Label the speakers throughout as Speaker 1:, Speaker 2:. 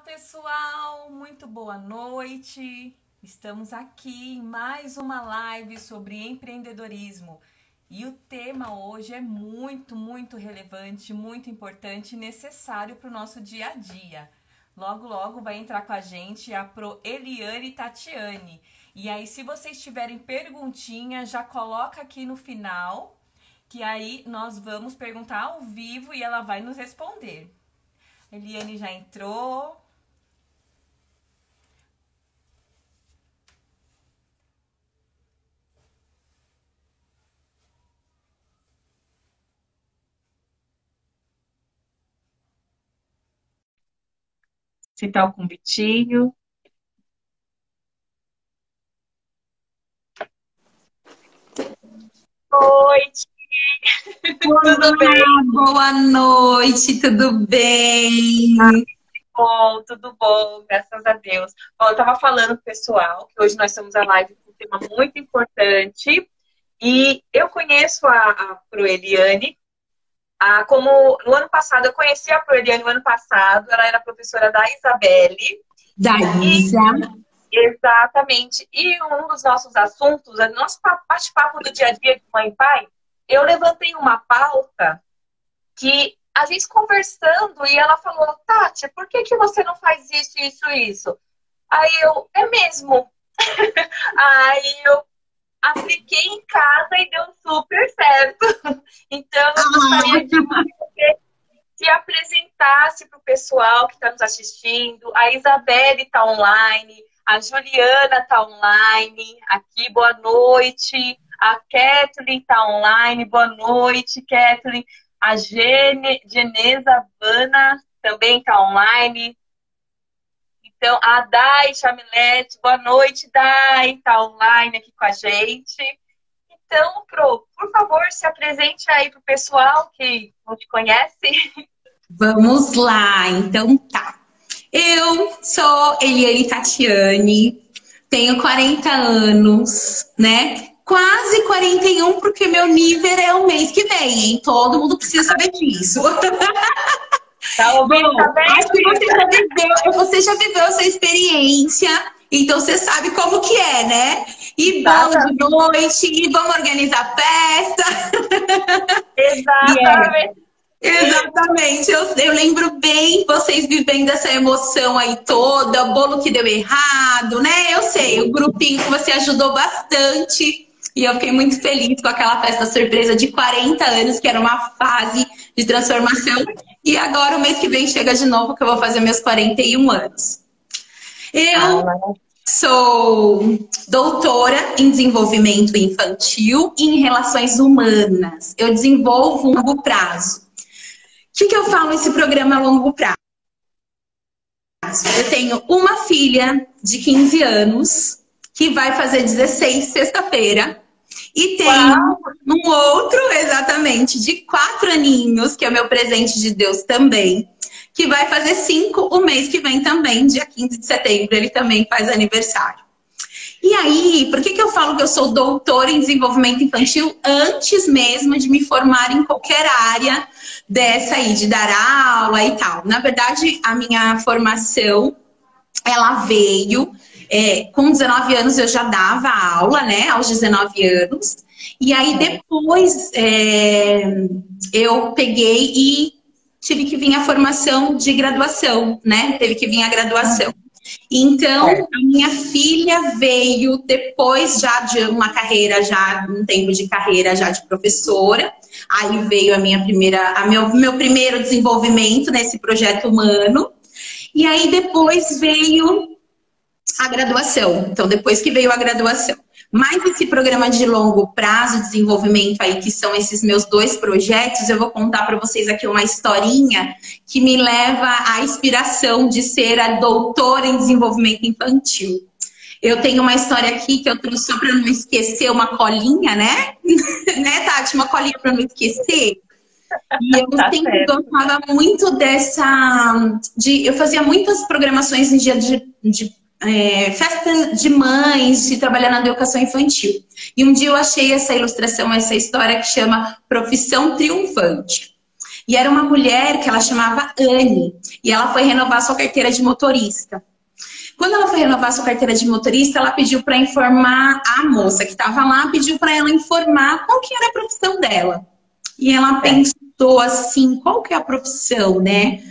Speaker 1: pessoal, muito boa noite. Estamos aqui em mais uma live sobre empreendedorismo e o tema hoje é muito relevante, muito importante e necessário para o nosso dia a dia. Logo vai entrar com a gente a Pro Eliane Tatiane. E aí, se vocês tiverem perguntinha, já coloca aqui no final, que aí nós vamos perguntar ao vivo e ela vai nos responder. Eliane já entrou. Citar o convitinho. Noite. Tudo bem?
Speaker 2: Boa noite, tudo bem?
Speaker 1: Bom, tudo bom, graças a Deus. Bom, eu tava falando pro pessoal que hoje nós temos a live com um tema muito importante e eu conheço a Pro Eliane. Como no ano passado, eu conheci a Pro Eliane no ano passado, ela era professora da Isabelle.
Speaker 2: Da Isa.
Speaker 1: Exatamente. E um dos nossos assuntos, o nosso bate-papo do dia a dia de mãe e pai, eu levantei uma pauta que a gente conversando e ela falou, Tati, por que você não faz isso? Aí eu, é mesmo. Aí eu apliquei em casa e deu super certo. Então, eu gostaria de você se apresentasse para o pessoal que está nos assistindo. A Isabelle está online, a Juliana está online, aqui, boa noite. A Kathleen está online, boa noite, Kathleen. A Genesa Vana também está online. Então, a Dai Chamilete, boa noite, Dai, está online aqui com a gente. Então, Pro, por favor, se apresente aí para o pessoal que não te conhece.
Speaker 2: Vamos lá, então tá. Eu sou Eliane Tatiane, tenho 40 anos, né? Quase 41, porque meu nível é o mês que vem, hein? Todo mundo precisa saber disso.
Speaker 1: Tá ouvindo? Tá bem?
Speaker 2: Acho que você já viveu essa experiência, então você sabe como que é, né? E bom de noite, e vamos organizar festa.
Speaker 1: Exatamente.
Speaker 2: Exatamente, eu lembro bem vocês vivendo essa emoção aí toda, o bolo que deu errado, né? Eu sei, o grupinho que você ajudou bastante e eu fiquei muito feliz com aquela festa surpresa de 40 anos, que era uma fase de transformação. E agora o mês que vem chega de novo que eu vou fazer meus 41 anos. Eu sou doutora em desenvolvimento infantil e em relações humanas. Eu desenvolvo a longo prazo. O que eu falo nesse programa a longo prazo? Eu tenho uma filha de 15 anos, que vai fazer 16 sexta-feira. E tenho um outro, exatamente, de 4 aninhos, que é o meu presente de Deus também, que vai fazer 5 o mês que vem também, dia 15 de setembro, ele também faz aniversário. E aí, por que eu falo que eu sou doutora em desenvolvimento infantil antes mesmo de me formar em qualquer área dessa aí, de dar aula e tal? Na verdade, a minha formação, ela veio... com 19 anos eu já dava aula, né? Aos 19 anos. E aí depois eu peguei e tive que vir a formação de graduação, né? Teve que vir a graduação. Então, a minha filha veio depois já de uma carreira, já um tempo de carreira já de professora. Aí veio meu primeiro desenvolvimento nesse projeto humano. E aí depois veio a graduação. Então, depois que veio a graduação. Mas esse programa de longo prazo, desenvolvimento aí, que são esses meus 2 projetos, eu vou contar para vocês aqui uma historinha que me leva à inspiração de ser a doutora em desenvolvimento infantil. Eu tenho uma história aqui que eu trouxe só para não esquecer, uma colinha, né? Né, Tati? Uma colinha para não esquecer. E eu sempre gostava muito eu fazia muitas programações em dia de festa de mães, de trabalhar na educação infantil. E um dia eu achei essa ilustração, essa história que chama Profissão Triunfante. E era uma mulher que ela chamava Anne. E ela foi renovar sua carteira de motorista. Quando ela foi renovar sua carteira de motorista, ela pediu para informar a moça que estava lá, pediu para ela informar qual que era a profissão dela. E ela pensou assim, qual que é a profissão, né?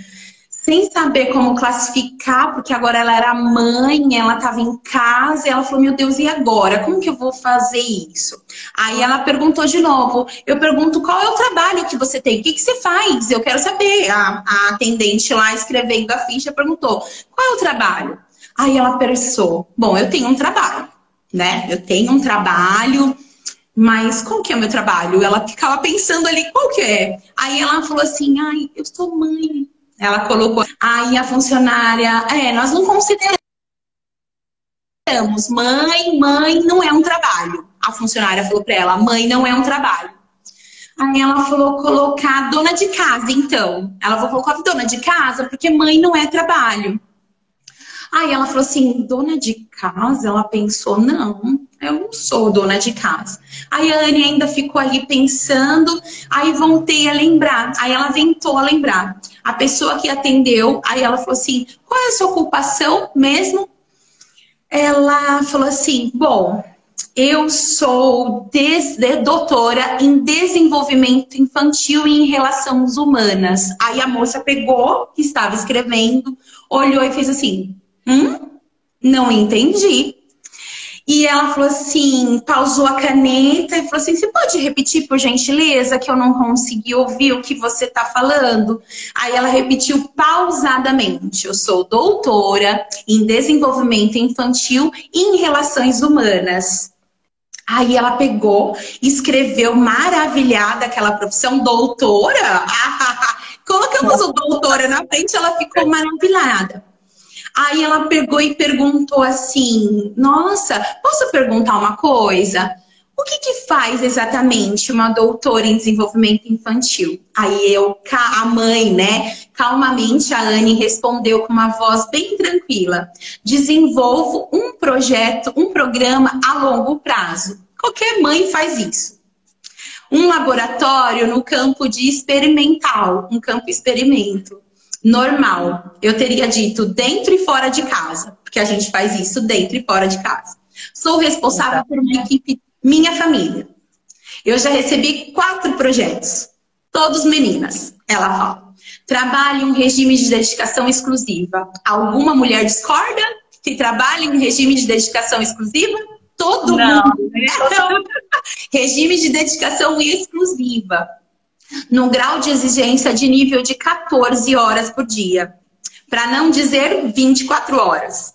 Speaker 2: Sem saber como classificar, porque agora ela era mãe, ela estava em casa, e ela falou, meu Deus, e agora? Como que eu vou fazer isso? Aí ela perguntou de novo, eu pergunto, qual é o trabalho que você tem? O que que você faz? Eu quero saber. A atendente lá escrevendo a ficha perguntou, qual é o trabalho? Aí ela pensou, bom, eu tenho um trabalho, né? Eu tenho um trabalho, mas qual que é o meu trabalho? Ela ficava pensando ali, qual que é? Aí ela falou assim, ai, eu sou mãe. Ela colocou, aí a funcionária, nós não consideramos, mãe não é um trabalho. A funcionária falou para ela, mãe não é um trabalho. Aí ela falou, colocar dona de casa, então. Ela falou, colocar dona de casa, porque mãe não é trabalho. Aí ela falou assim, dona de casa? Ela pensou, não, eu não sou dona de casa. Aí a Anne ainda ficou ali pensando, aí voltei a lembrar. Aí ela ventou a lembrar. A pessoa que atendeu, aí ela falou assim, qual é a sua ocupação mesmo? Ela falou assim, bom, eu sou doutora em desenvolvimento infantil e em relações humanas. Aí a moça pegou, que estava escrevendo, olhou e fez assim, não entendi. E ela falou assim, pausou a caneta e falou assim, você pode repetir por gentileza que eu não consegui ouvir o que você está falando? Aí ela repetiu pausadamente, eu sou doutora em desenvolvimento infantil e em relações humanas. Aí ela pegou, escreveu maravilhada aquela profissão, doutora. Colocamos o doutora na frente, ela ficou maravilhada. Aí ela pegou e perguntou assim, nossa, posso perguntar uma coisa? O que que faz exatamente uma doutora em desenvolvimento infantil? Aí a mãe, né, calmamente a Anne respondeu com uma voz bem tranquila. Desenvolvo um projeto, um programa a longo prazo. Qualquer mãe faz isso. Um laboratório no campo de experimental, um campo experimento. Normal, eu teria dito dentro e fora de casa, porque a gente faz isso dentro e fora de casa. Sou responsável por uma equipe, minha família. Eu já recebi 4 projetos, todos meninas, ela fala. Trabalho em um regime de dedicação exclusiva. Alguma mulher discorda que trabalha em um regime de dedicação exclusiva? Todo mundo. Regime de dedicação exclusiva. No grau de exigência de nível de 14 horas por dia, para não dizer 24 horas.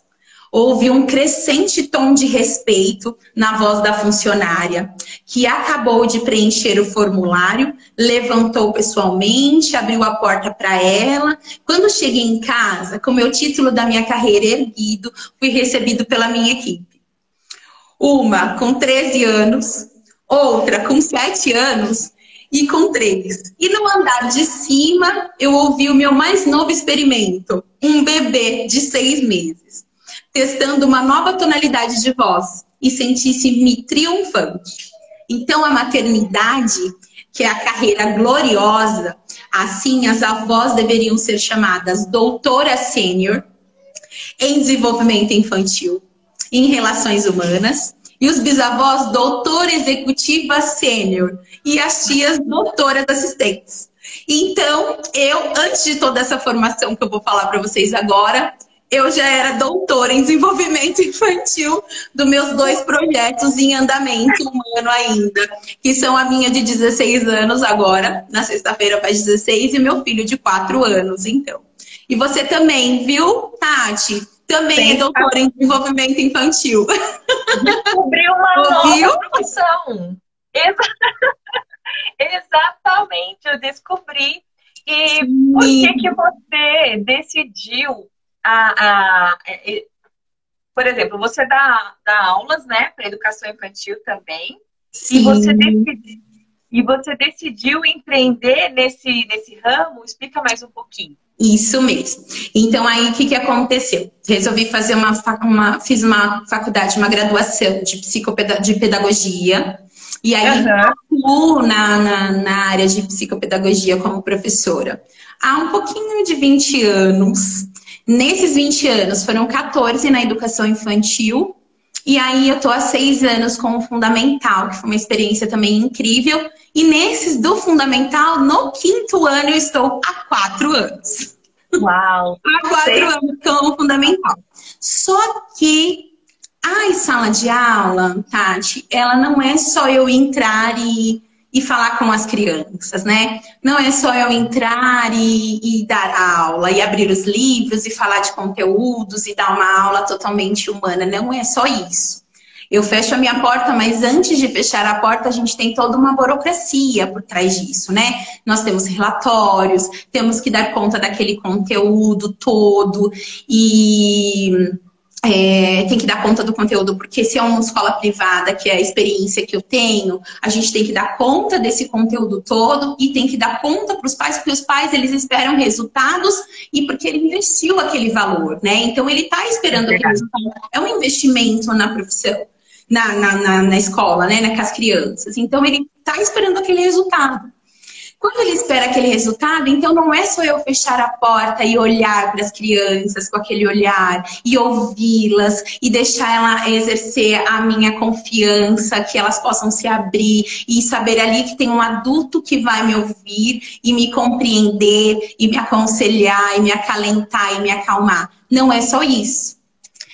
Speaker 2: Houve um crescente tom de respeito na voz da funcionária, que acabou de preencher o formulário, levantou pessoalmente, abriu a porta para ela. Quando cheguei em casa, com meu título da minha carreira erguido, fui recebido pela minha equipe. Uma com 13 anos, outra com 7 anos, e com 3. E no andar de cima, eu ouvi o meu mais novo experimento. Um bebê de 6 meses. Testando uma nova tonalidade de voz. E senti-me triunfante. Então, a maternidade, que é a carreira gloriosa, assim as avós deveriam ser chamadas doutora sênior em desenvolvimento infantil, em relações humanas. E os bisavós, doutora executiva sênior. E as tias, doutoras assistentes. Então, antes de toda essa formação que eu vou falar para vocês agora, eu já era doutora em desenvolvimento infantil dos meus 2 projetos em andamento humano ainda. Que são a minha de 16 anos agora, na sexta-feira faz 16, e meu filho de 4 anos, então. E você também, viu, Tati? Também é doutora em desenvolvimento infantil.
Speaker 1: Descobriu uma nova profissão. Exatamente, eu descobri. E por que você decidiu por exemplo, você dá aulas, né, para educação infantil também. Sim. E você decidiu empreender nesse ramo? Explica mais um pouquinho.
Speaker 2: Isso mesmo. Então, aí, o que aconteceu? Resolvi fazer fiz uma faculdade, uma graduação de pedagogia, E aí, atuo na área de psicopedagogia como professora há um pouquinho de 20 anos. Nesses 20 anos, foram 14 na educação infantil. E aí, eu tô há 6 anos com o Fundamental, que foi uma experiência também incrível. E nesses do Fundamental, no 5º ano, eu estou há 4 anos.
Speaker 1: Uau!
Speaker 2: Há 4 anos com o Fundamental. Só que a sala de aula, Tati, ela não é só eu entrar e falar com as crianças, né? Não é só eu entrar e dar aula, e abrir os livros, e falar de conteúdos, e dar uma aula totalmente humana. Não é só isso. Eu fecho a minha porta, mas antes de fechar a porta, a gente tem toda uma burocracia por trás disso, né? Nós temos relatórios, temos que dar conta daquele conteúdo todo, e... tem que dar conta do conteúdo, porque se é uma escola privada, que é a experiência que eu tenho, a gente tem que dar conta desse conteúdo todo e tem que dar conta para os pais, porque os pais, eles esperam resultados e porque ele investiu aquele valor, né? Então, ele está esperando aquele resultado. É um investimento na profissão, na escola, né? Com as crianças. Então, ele está esperando aquele resultado. Quando ele espera aquele resultado, então não é só eu fechar a porta e olhar para as crianças com aquele olhar e ouvi-las e deixar ela exercer a minha confiança, que elas possam se abrir e saber ali que tem um adulto que vai me ouvir e me compreender e me aconselhar e me acalentar e me acalmar. Não é só isso.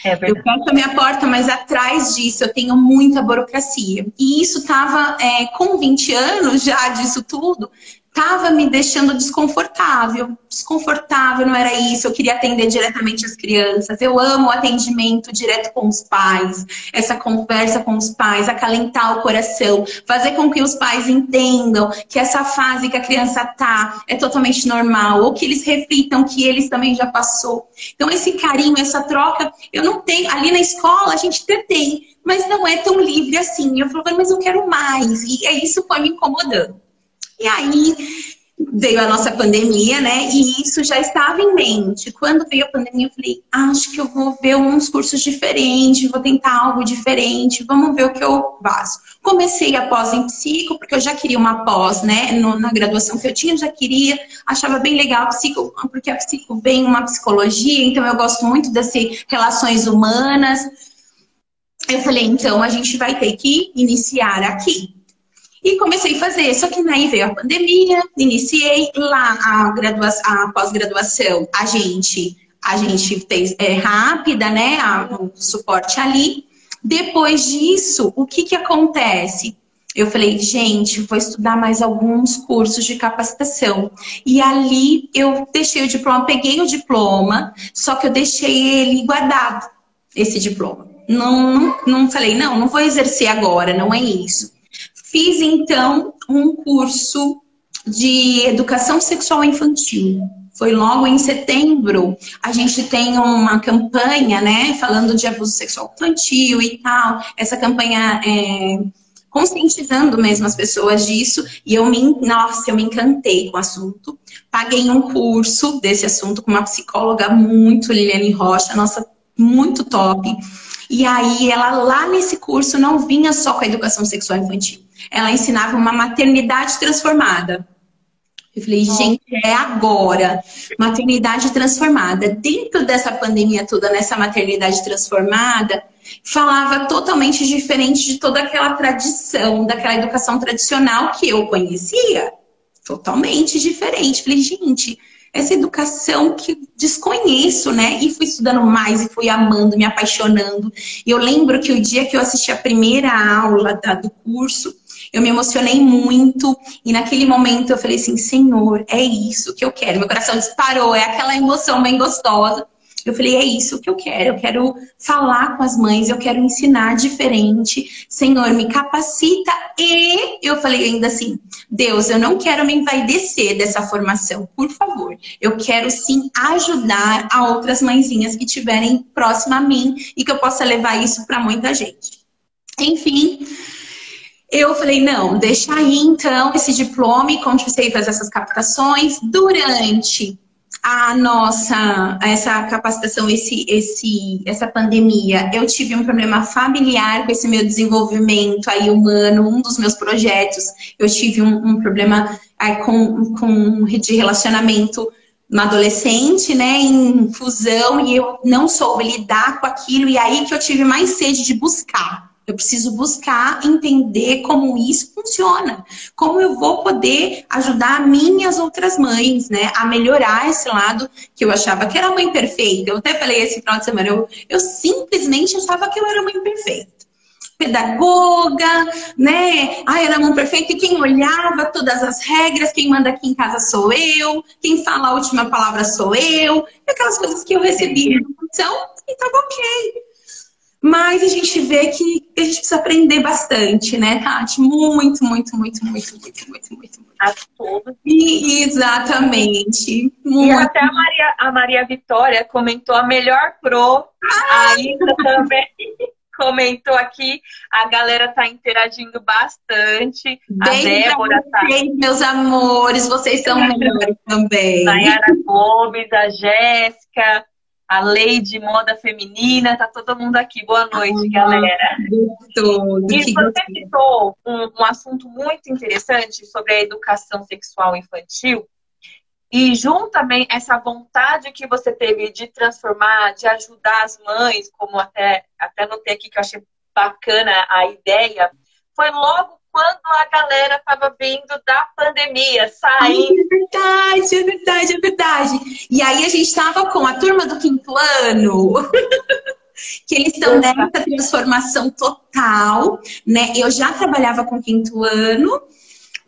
Speaker 2: Eu fecho a minha porta, mas atrás disso eu tenho muita burocracia. E isso estava, com 20 anos já disso tudo, estava me deixando desconfortável. Desconfortável, não era isso. Eu queria atender diretamente as crianças. Eu amo o atendimento direto com os pais. Essa conversa com os pais, acalentar o coração. Fazer com que os pais entendam que essa fase que a criança tá é totalmente normal. Ou que eles reflitam que eles também já passou. Então esse carinho, essa troca, eu não tenho. Ali na escola a gente até tem, mas não é tão livre assim. Eu falava, mas eu quero mais. E isso foi me incomodando. E aí veio a nossa pandemia, né? E isso já estava em mente. Quando veio a pandemia, eu falei, acho que eu vou ver uns cursos diferentes, vou tentar algo diferente, vamos ver o que eu faço. Comecei a pós em psico, porque eu já queria uma pós, né? Na graduação que eu tinha, eu já queria, achava bem legal a psico, porque a psico vem uma psicologia, então eu gosto muito das relações humanas. Eu falei, então a gente vai ter que iniciar aqui. E comecei a fazer, só que daí veio a pandemia, iniciei lá a pós-graduação, a gente fez rápida, né, o suporte ali. Depois disso, o que acontece? Eu falei, gente, vou estudar mais alguns cursos de capacitação. E ali eu deixei o diploma, peguei o diploma, só que eu deixei ele guardado, esse diploma. Não falei, não vou exercer agora, não é isso. Fiz, então, um curso de educação sexual infantil. Foi logo em setembro. A gente tem uma campanha, né, falando de abuso sexual infantil e tal. Essa campanha conscientizando mesmo as pessoas disso. E eu me encantei com o assunto. Paguei um curso desse assunto com uma psicóloga muito, Liliane Rocha, nossa, muito top. E aí, ela lá nesse curso não vinha só com a educação sexual infantil. Ela ensinava uma maternidade transformada. Eu falei, gente, é agora. Maternidade transformada. Dentro dessa pandemia toda, nessa maternidade transformada, falava totalmente diferente de toda aquela tradição, daquela educação tradicional que eu conhecia. Totalmente diferente. Falei, gente, essa educação que desconheço, né? E fui estudando mais e fui amando, me apaixonando. E eu lembro que o dia que eu assisti a primeira aula do curso, eu me emocionei muito. E naquele momento eu falei assim, Senhor, é isso que eu quero. Meu coração disparou, é aquela emoção bem gostosa. Eu falei, é isso que eu quero falar com as mães, eu quero ensinar diferente. Senhor, me capacita. E eu falei ainda assim, Deus, eu não quero me envaidecer dessa formação, por favor. Eu quero sim ajudar a outras mãezinhas que estiverem próximas a mim e que eu possa levar isso para muita gente. Enfim, eu falei, não, deixa aí então esse diploma e comecei a fazer essas captações. Durante a nossa, essa capacitação, essa pandemia, eu tive um problema familiar com esse meu desenvolvimento aí humano, um dos meus projetos, eu tive um problema aí de relacionamento uma adolescente, né, em fusão, e eu não soube lidar com aquilo, e aí que eu tive mais sede de buscar. Eu preciso buscar entender como isso funciona. Como eu vou poder ajudar a mim e as outras mães, né? A melhorar esse lado que eu achava que era mãe perfeita. Eu até falei esse final de semana, eu simplesmente achava que eu era mãe perfeita. Pedagoga, né? Ai, era mãe perfeita. E quem olhava todas as regras, quem manda aqui em casa sou eu, quem fala a última palavra sou eu. E aquelas coisas que eu recebia na função e tava ok. Mas a gente vê que a gente precisa aprender bastante, né, Tati? Muito, muito, muito, muito, muito, muito, muito, muito.
Speaker 1: A todos.
Speaker 2: Exatamente. Muito.
Speaker 1: E até a Maria Vitória comentou a melhor pro. A Isa também comentou aqui. A galera tá interagindo bastante. A Débora tá.
Speaker 2: Meus amores, vocês são melhores também.
Speaker 1: Nayara Gomes, a Jéssica. A Leide Moda Feminina, tá todo mundo aqui. Boa noite, galera. E você citou um assunto muito interessante sobre a educação sexual infantil. E junto também essa vontade que você teve de transformar, de ajudar as mães, como até notei aqui que eu achei bacana a ideia, foi logo quando a galera estava vindo da pandemia, saindo.
Speaker 2: É verdade, é verdade. E aí a gente estava com a turma do 5º ano, que eles estão nessa transformação total, né? Eu já trabalhava com 5º ano,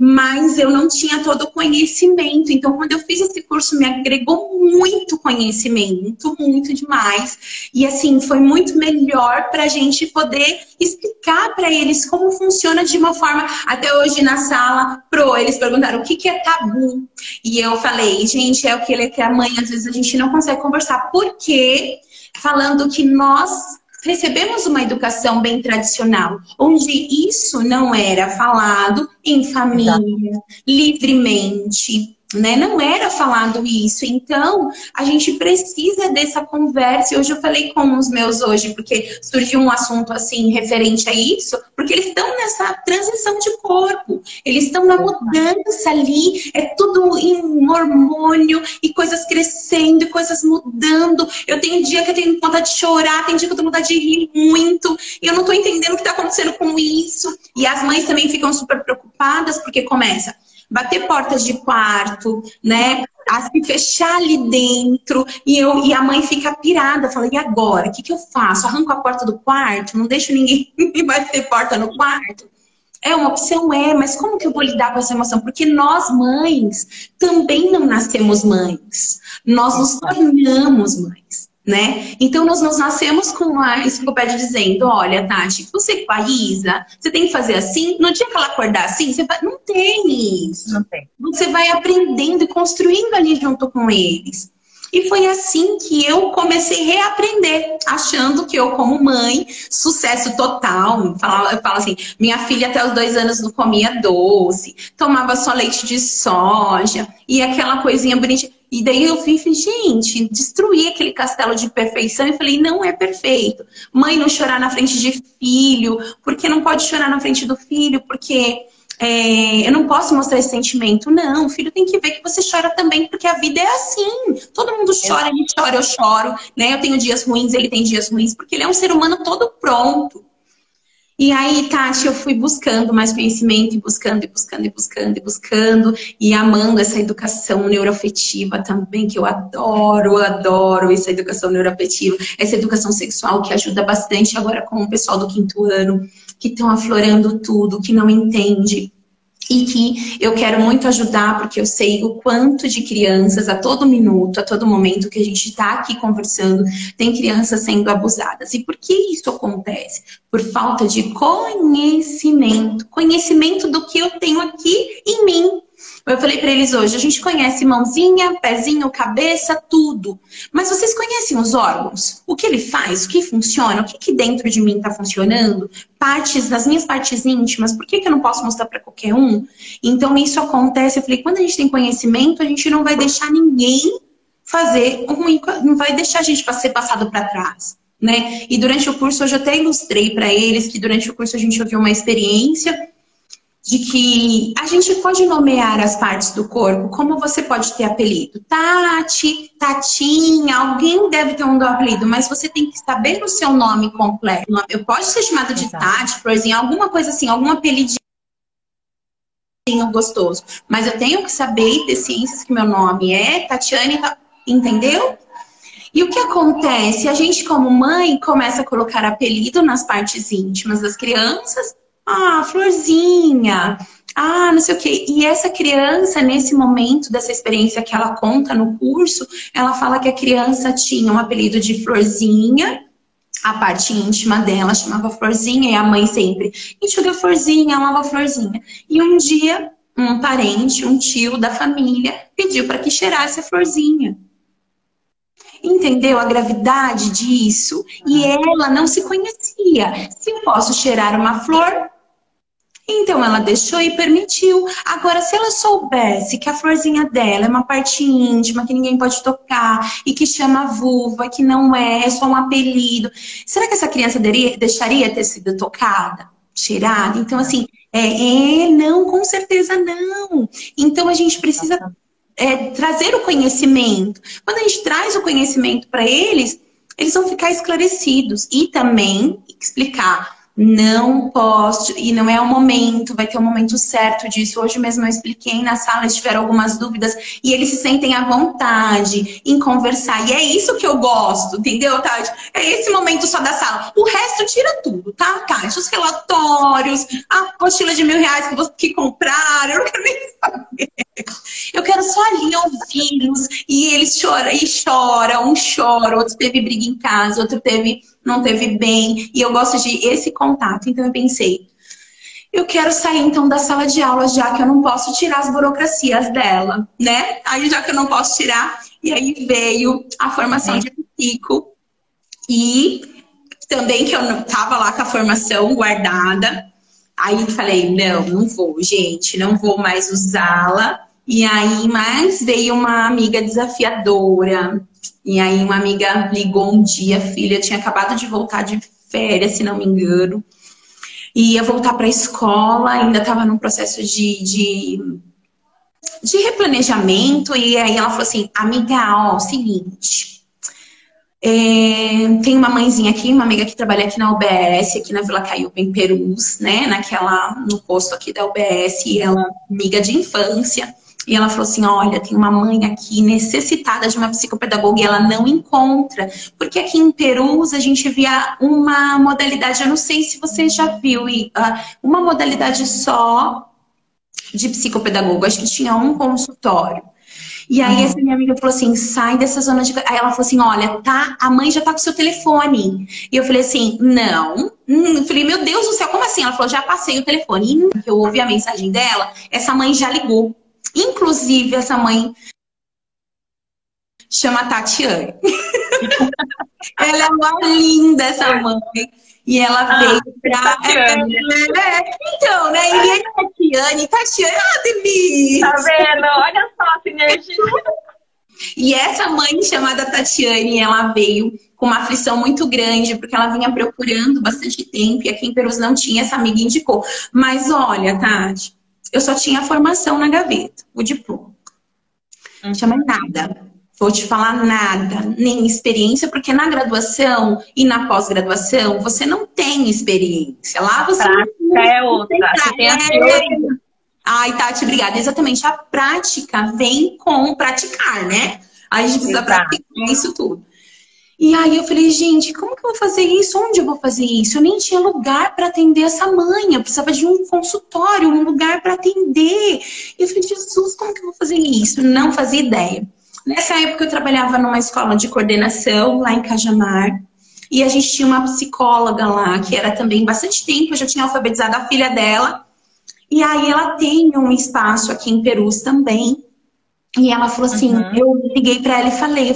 Speaker 2: mas eu não tinha todo o conhecimento. Então, quando eu fiz esse curso, me agregou muito conhecimento, muito demais. E, assim, foi muito melhor para a gente poder explicar para eles como funciona de uma forma... Até hoje, na sala, eles perguntaram o que é tabu. E eu falei, gente, é o que a mãe, às vezes, a gente não consegue conversar. Por quê? Falando que nós... recebemos uma educação bem tradicional, onde isso não era falado em família, livremente, né? Não era falado isso. Então, a gente precisa dessa conversa. E hoje eu falei com os meus hoje, porque surgiu um assunto assim, referente a isso, porque eles estão nessa transição de corpo. Eles estão na mudança ali, é tudo em hormônio, e coisas crescendo, e coisas mudando. Eu tenho dia que eu tenho vontade de chorar, tem dia que eu tenho vontade de rir muito, e eu não tô entendendo o que tá acontecendo com isso. E as mães também ficam super preocupadas, porque começa... bater portas de quarto, né? A se fechar ali dentro. E a mãe fica pirada, fala, e agora? O que eu faço? Arranco a porta do quarto? Não deixo ninguém bater porta no quarto? É uma opção, mas como que eu vou lidar com essa emoção? Porque nós, mães, também não nascemos mães. Nós nos tornamos mães. Né? Então, nós nascemos com uma enciclopédia dizendo, olha, Tati, você com a Isa, você tem que fazer assim, no dia que ela acordar assim, você vai... Não tem isso.
Speaker 1: Não tem.
Speaker 2: Você vai aprendendo e construindo ali junto com eles. E foi assim que eu comecei a reaprender, achando que eu, como mãe, sucesso total. Eu falo assim, minha filha até os 2 anos não comia doce, tomava só leite de soja, e aquela coisinha bonitinha. E daí eu falei, gente, destruí aquele castelo de perfeição e falei, não é perfeito. Mãe, não chorar na frente de filho, porque não pode chorar na frente do filho, porque eu não posso mostrar esse sentimento. Não, o filho tem que ver que você chora também, porque a vida é assim. Todo mundo chora, ele chora, eu choro, né? Eu tenho dias ruins, ele tem dias ruins, porque ele é um ser humano todo pronto. E aí, Tati, eu fui buscando mais conhecimento, e amando essa educação neuroafetiva também, que eu adoro essa educação neuroafetiva, essa educação sexual que ajuda bastante agora com o pessoal do 5º ano, que estão aflorando tudo, que não entende. E que eu quero muito ajudar, porque eu sei o quanto de crianças, a todo minuto, a todo momento que a gente está aqui conversando, tem crianças sendo abusadas. E por que isso acontece? Por falta de conhecimento. Conhecimento do que eu tenho aqui em mim. Eu falei para eles hoje, a gente conhece mãozinha, pezinho, cabeça, tudo. Mas vocês conhecem os órgãos? O que ele faz? O que funciona? O que dentro de mim está funcionando? As minhas partes íntimas, por que eu não posso mostrar para qualquer um? Então isso acontece, eu falei, quando a gente tem conhecimento, a gente não vai deixar ninguém fazer ruim, não vai deixar a gente ser passado para trás, né? E durante o curso, hoje eu até ilustrei para eles que durante o curso a gente ouviu uma experiência de que a gente pode nomear as partes do corpo, como você pode ter apelido. Tati, Tatinha, alguém deve ter um apelido, mas você tem que saber o seu nome completo. Eu posso ser chamada de Tati, Florzinha, alguma coisa assim, algum apelidinho gostoso. Mas eu tenho que saber e ter ciências que meu nome é Tatiane, entendeu? E o que acontece? A gente, como mãe, começa a colocar apelido nas partes íntimas das crianças. Ah, Florzinha. Ah, não sei o quê. E essa criança, nesse momento dessa experiência que ela conta no curso, ela fala que a criança tinha um apelido de Florzinha. A parte íntima dela chamava Florzinha e a mãe sempre enxuga Florzinha, amava Florzinha. E um dia, um parente, um tio da família pediu para que cheirasse a Florzinha. Entendeu a gravidade disso? E ela não se conhecia. Se eu posso cheirar uma flor, então ela deixou e permitiu. Agora, se ela soubesse que a florzinha dela é uma parte íntima, que ninguém pode tocar, e que chama vulva, que não é só um apelido, será que essa criança deixaria ter sido tocada, cheirada? Então, assim, não, com certeza não. Então, a gente precisa trazer o conhecimento. Quando a gente traz o conhecimento para eles, eles vão ficar esclarecidos. E também explicar, não posso, e não é o momento, vai ter um momento certo disso. Hoje mesmo eu expliquei na sala, eles tiveram algumas dúvidas, e eles se sentem à vontade em conversar. E é isso que eu gosto, entendeu, Tati? É esse momento só da sala. O resto tira tudo, tá, Tati? Os relatórios, a apostila de R$1.000 que compraram, eu não quero nem saber. Eu quero só ali ouvi-los, e eles choram, um chora, outro teve briga em casa, outro não teve bem, e eu gosto de esse contato. Então eu pensei, eu quero sair então da sala de aula, já que eu não posso tirar as burocracias dela, né? Aí já que eu não posso tirar, e aí veio a formação de psico, e também que eu tava lá com a formação guardada. Aí falei, não vou, gente, não vou mais usá-la. E aí, mas veio uma amiga desafiadora. E aí uma amiga ligou um dia, filha, eu tinha acabado de voltar de férias, se não me engano. E ia voltar para a escola, ainda estava num processo de replanejamento. E aí ela falou assim, amiga, ó, seguinte... tem uma mãezinha aqui, uma amiga que trabalha aqui na UBS, aqui na Vila Caiuba, em Perus, né? No posto aqui da UBS, e ela, amiga de infância. E ela falou assim, olha, tem uma mãe aqui necessitada de uma psicopedagoga e ela não encontra. Porque aqui em Perus a gente via uma modalidade, eu não sei se você já viu, uma modalidade só de psicopedagogo. Acho que tinha um consultório. E aí essa minha amiga falou assim, sai dessa zona de... Aí ela falou assim, olha, tá, a mãe já tá com o seu telefone. E eu falei assim, não. Eu falei, meu Deus do céu, como assim? Ela falou, já passei o telefone. E eu ouvi a mensagem dela, essa mãe já ligou. Inclusive, essa mãe chama Tatiane. Ela é uma linda, essa mãe. E ela veio pra... Então, né? E aí, Tatiane, delícia!
Speaker 1: Tá vendo? Olha só a sinergia.
Speaker 2: E essa mãe chamada Tatiane, ela veio com uma aflição muito grande, porque ela vinha procurando bastante tempo, e aqui em Perus não tinha, essa amiga indicou. Mas olha, Tati, eu só tinha a formação na gaveta, o diploma. Não tinha mais nada. Vou te falar nada, nem experiência, porque na graduação e na pós-graduação você não tem experiência. Lá você
Speaker 1: não é outra. Você tem a teoria.
Speaker 2: Ai, Tati, obrigada. Exatamente, a prática vem com praticar, né? A gente precisa praticar isso tudo. E aí eu falei, gente, como que eu vou fazer isso? Onde eu vou fazer isso? Eu nem tinha lugar para atender essa mãe. Eu precisava de um consultório, um lugar para atender. E eu falei, Jesus, como que eu vou fazer isso? Não fazia ideia. Nessa época eu trabalhava numa escola de coordenação lá em Cajamar. E a gente tinha uma psicóloga lá, que era também bastante tempo. Eu já tinha alfabetizado a filha dela. E aí ela tem um espaço aqui em Perus também. E ela falou assim, eu liguei pra ela e falei,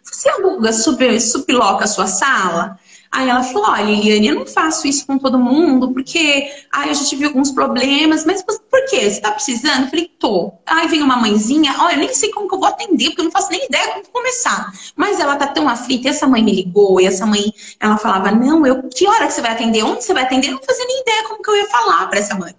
Speaker 2: você aluga, subloca a sua sala? Aí ela falou, olha, Liliane, eu não faço isso com todo mundo, porque eu já tive alguns problemas, mas por quê? Você tá precisando? Eu falei, tô. Aí vem uma mãezinha, olha, eu nem sei como que eu vou atender, porque eu não faço nem ideia como começar. Mas ela tá tão aflita, e essa mãe me ligou, e essa mãe, ela falava, não, que hora que você vai atender? Onde você vai atender? Eu não fazia nem ideia como que eu ia falar pra essa mãe.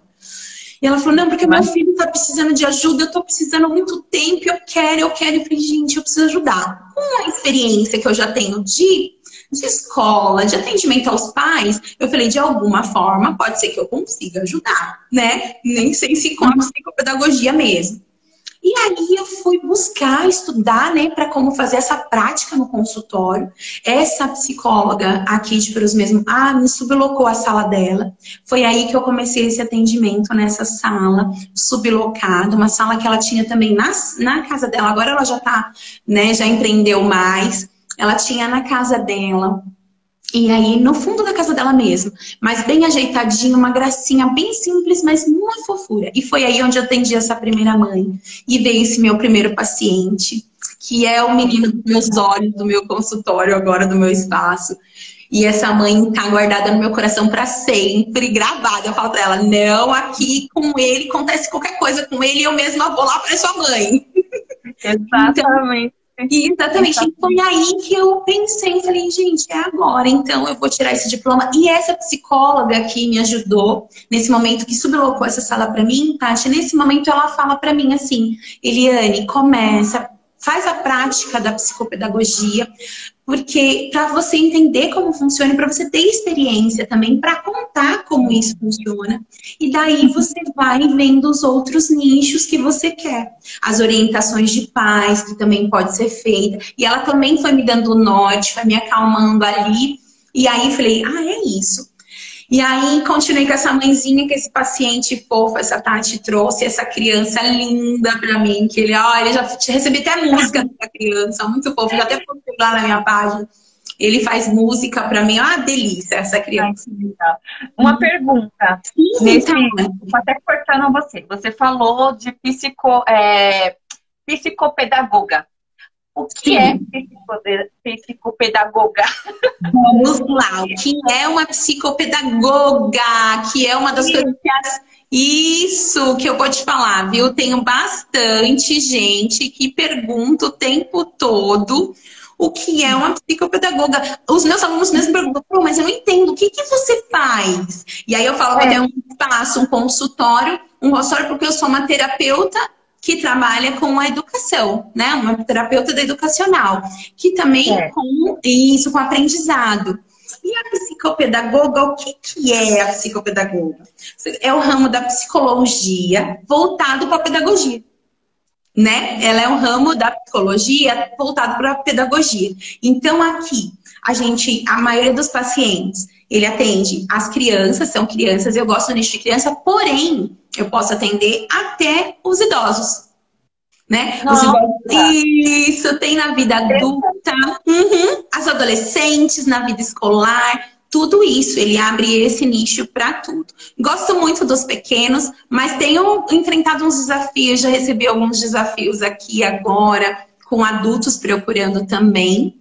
Speaker 2: E ela falou, não, porque meu filho tá precisando de ajuda, eu tô precisando há muito tempo, eu quero. Eu falei, gente, eu preciso ajudar. Com a experiência que eu já tenho de escola, de atendimento aos pais, eu falei, de alguma forma, pode ser que eu consiga ajudar, né? Nem sei se com a psicopedagogia mesmo. E aí eu fui buscar, estudar, né, para como fazer essa prática no consultório. Essa psicóloga aqui de Perus mesmo, me sublocou a sala dela. Foi aí que eu comecei esse atendimento nessa sala, sublocada, uma sala que ela tinha também na casa dela. Agora ela já tá, né, já empreendeu mais. Ela tinha na casa dela. E aí, no fundo da casa dela mesmo, mas bem ajeitadinho, uma gracinha bem simples, mas uma fofura. E foi aí onde eu atendi essa primeira mãe. E veio esse meu primeiro paciente, que é o menino dos meus olhos, do meu consultório agora, do meu espaço. E essa mãe tá guardada no meu coração para sempre, gravada. Eu falo pra ela, não, aqui com ele, acontece qualquer coisa com ele, eu mesma vou lá pra sua mãe.
Speaker 1: Exatamente.
Speaker 2: Exatamente. E foi aí que eu pensei, falei, gente, é agora, então eu vou tirar esse diploma. E essa psicóloga que me ajudou, nesse momento que sublocou essa sala para mim, Tati, nesse momento ela fala para mim assim, Eliane, começa, faz a prática da psicopedagogia, porque para você entender como funciona, para você ter experiência também, para contar como isso funciona. E daí você vai vendo os outros nichos que você quer. As orientações de pais, que também pode ser feita. E ela também foi me dando o norte, foi me acalmando ali. E aí falei, é isso. E aí continuei com essa mãezinha, com esse paciente fofo, essa Tati trouxe essa criança linda pra mim, que ele já recebi até música dessa criança, muito fofo, já até postei lá na minha página. Ele faz música pra mim, uma delícia essa criança.
Speaker 1: Uma pergunta, vou até cortando você. Você falou de psicopedagoga. O que é psicopedagoga?
Speaker 2: Vamos lá, o que é uma psicopedagoga? Que é uma das coisas isso que eu vou te falar, viu? Tenho bastante gente que pergunta o tempo todo o que é uma psicopedagoga. Os meus alunos mesmo perguntam, mas eu não entendo, o que você faz? E aí eu falo que eu tenho um espaço, um consultório, porque eu sou uma terapeuta que trabalha com a educação, né? Uma terapeuta educacional, que também com isso, com aprendizado. E a psicopedagoga, o que é a psicopedagoga? É o ramo da psicologia voltado para a pedagogia, né? Ela é um ramo da psicologia voltado para a pedagogia. Então aqui, a maioria dos pacientes, ele atende as crianças, são crianças, eu gosto do nicho de criança, porém, eu posso atender até os idosos, né? Os idosos, isso, tem na vida adulta, as adolescentes, na vida escolar, tudo isso, ele abre esse nicho para tudo. Gosto muito dos pequenos, mas tenho enfrentado uns desafios, já recebi alguns desafios aqui agora, com adultos procurando também.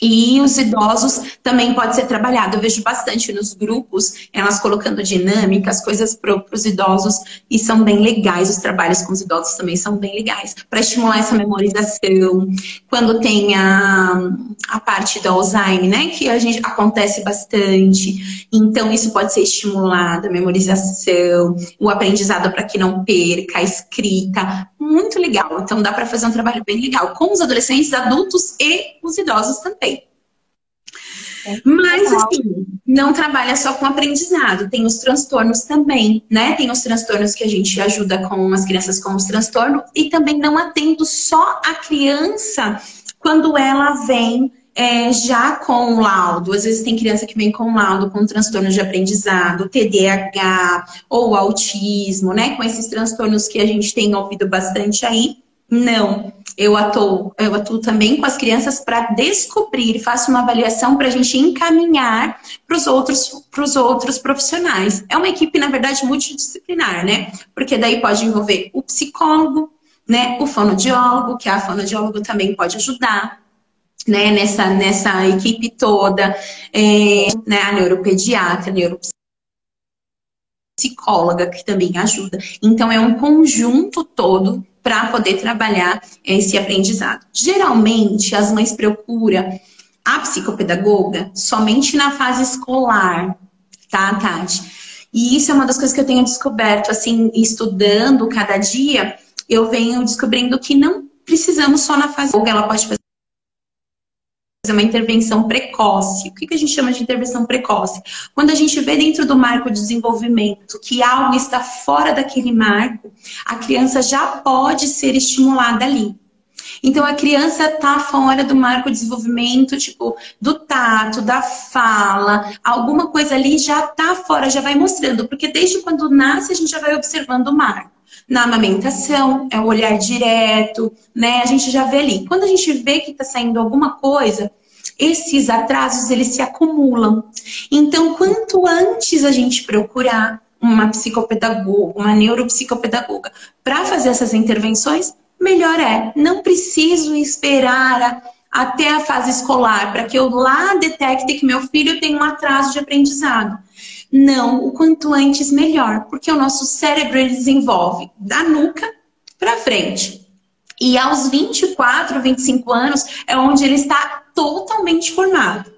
Speaker 2: E os idosos também pode ser trabalhado. Eu vejo bastante nos grupos, elas colocando dinâmicas, coisas para os idosos, e são bem legais. Os trabalhos com os idosos também são bem legais, para estimular essa memorização. Quando tem a parte do Alzheimer, né, que acontece bastante. Então, isso pode ser estimulado, a memorização, o aprendizado para que não perca, a escrita. Muito legal. Então, dá para fazer um trabalho bem legal com os adolescentes, adultos e os idosos também. Mas, assim, não trabalha só com aprendizado, tem os transtornos também, né? Tem os transtornos que a gente ajuda com as crianças com os transtornos e também não atendo só a criança quando ela vem já com laudo. Às vezes tem criança que vem com laudo, com transtorno de aprendizado, TDAH ou autismo, né? Com esses transtornos que a gente tem ouvido bastante aí. Não, eu atuo também com as crianças para descobrir, faço uma avaliação para a gente encaminhar para os outros profissionais. É uma equipe, na verdade, multidisciplinar, né? Porque daí pode envolver o psicólogo, né? O fonoaudiólogo, que a fonoaudiólogo também pode ajudar. né, nessa equipe toda, né, a neuropediatra, a neuropsicóloga, que também ajuda. Então, é um conjunto todo para poder trabalhar esse aprendizado. Geralmente, as mães procuram a psicopedagoga somente na fase escolar, tá, Tati? E isso é uma das coisas que eu tenho descoberto, assim, estudando cada dia, eu venho descobrindo que não precisamos só na fase escolar, ela pode fazer uma intervenção precoce. O que a gente chama de intervenção precoce? Quando a gente vê dentro do marco de desenvolvimento que algo está fora daquele marco, a criança já pode ser estimulada ali. Então, a criança está fora do marco de desenvolvimento, tipo, do tato, da fala, alguma coisa ali já está fora, já vai mostrando. Porque desde quando nasce, a gente já vai observando o marco. Na amamentação, é o olhar direto, né? A gente já vê ali. Quando a gente vê que está saindo alguma coisa, esses atrasos, eles se acumulam. Então, quanto antes a gente procurar uma psicopedagoga, uma neuropsicopedagoga, para fazer essas intervenções, melhor é. Não preciso esperar até a fase escolar para que eu lá detecte que meu filho tem um atraso de aprendizado. Não, o quanto antes melhor, porque o nosso cérebro ele desenvolve da nuca para frente. E aos 24, 25 anos é onde ele está totalmente formado.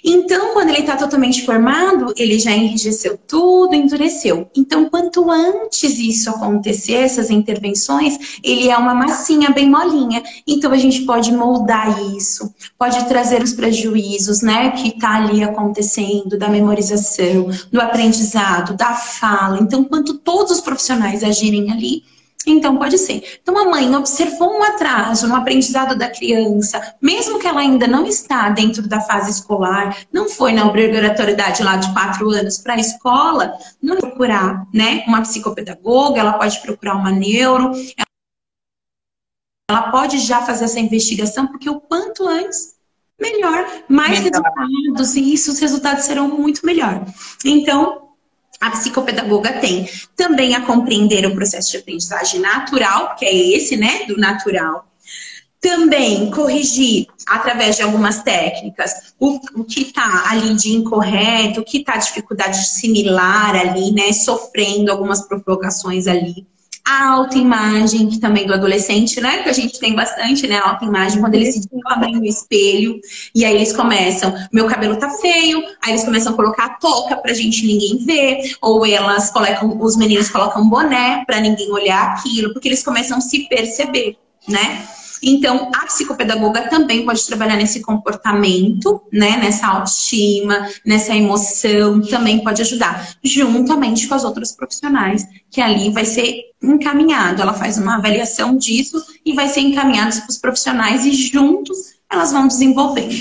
Speaker 2: Então, quando ele está totalmente formado, ele já enrijeceu tudo, endureceu. Então, quanto antes isso acontecer, essas intervenções, ele é uma massinha bem molinha. Então, a gente pode moldar isso, pode trazer os prejuízos, né, que está ali acontecendo, da memorização, do aprendizado, da fala. Então, quanto todos os profissionais agirem ali, então pode ser. Então a mãe observou um atraso no aprendizado da criança, mesmo que ela ainda não está dentro da fase escolar, não foi na obrigatoriedade lá de 4 anos para a escola, não procurar, né, uma psicopedagoga, ela pode procurar uma neuro, ela pode já fazer essa investigação, porque o quanto antes, melhor, mais resultados, e isso, os resultados serão muito melhor. Então, a psicopedagoga tem também a compreender o processo de aprendizagem natural, que é esse, né, do natural. Também corrigir, através de algumas técnicas, o que está ali de incorreto, o que está dificuldade similar ali, né, sofrendo algumas provocações ali. A autoimagem, que também do adolescente, né? Que a gente tem bastante, né? A autoimagem, quando eles se descobrem no espelho. E aí eles começam, meu cabelo tá feio. Aí eles começam a colocar a touca pra gente ninguém ver. Ou elas colocam, os meninos colocam boné pra ninguém olhar aquilo. Porque eles começam a se perceber, né? Então, a psicopedagoga também pode trabalhar nesse comportamento, né? Nessa autoestima, nessa emoção, também pode ajudar, juntamente com as outras profissionais, que ali vai ser encaminhado. Ela faz uma avaliação disso e vai ser encaminhado para os profissionais e juntos elas vão desenvolvendo.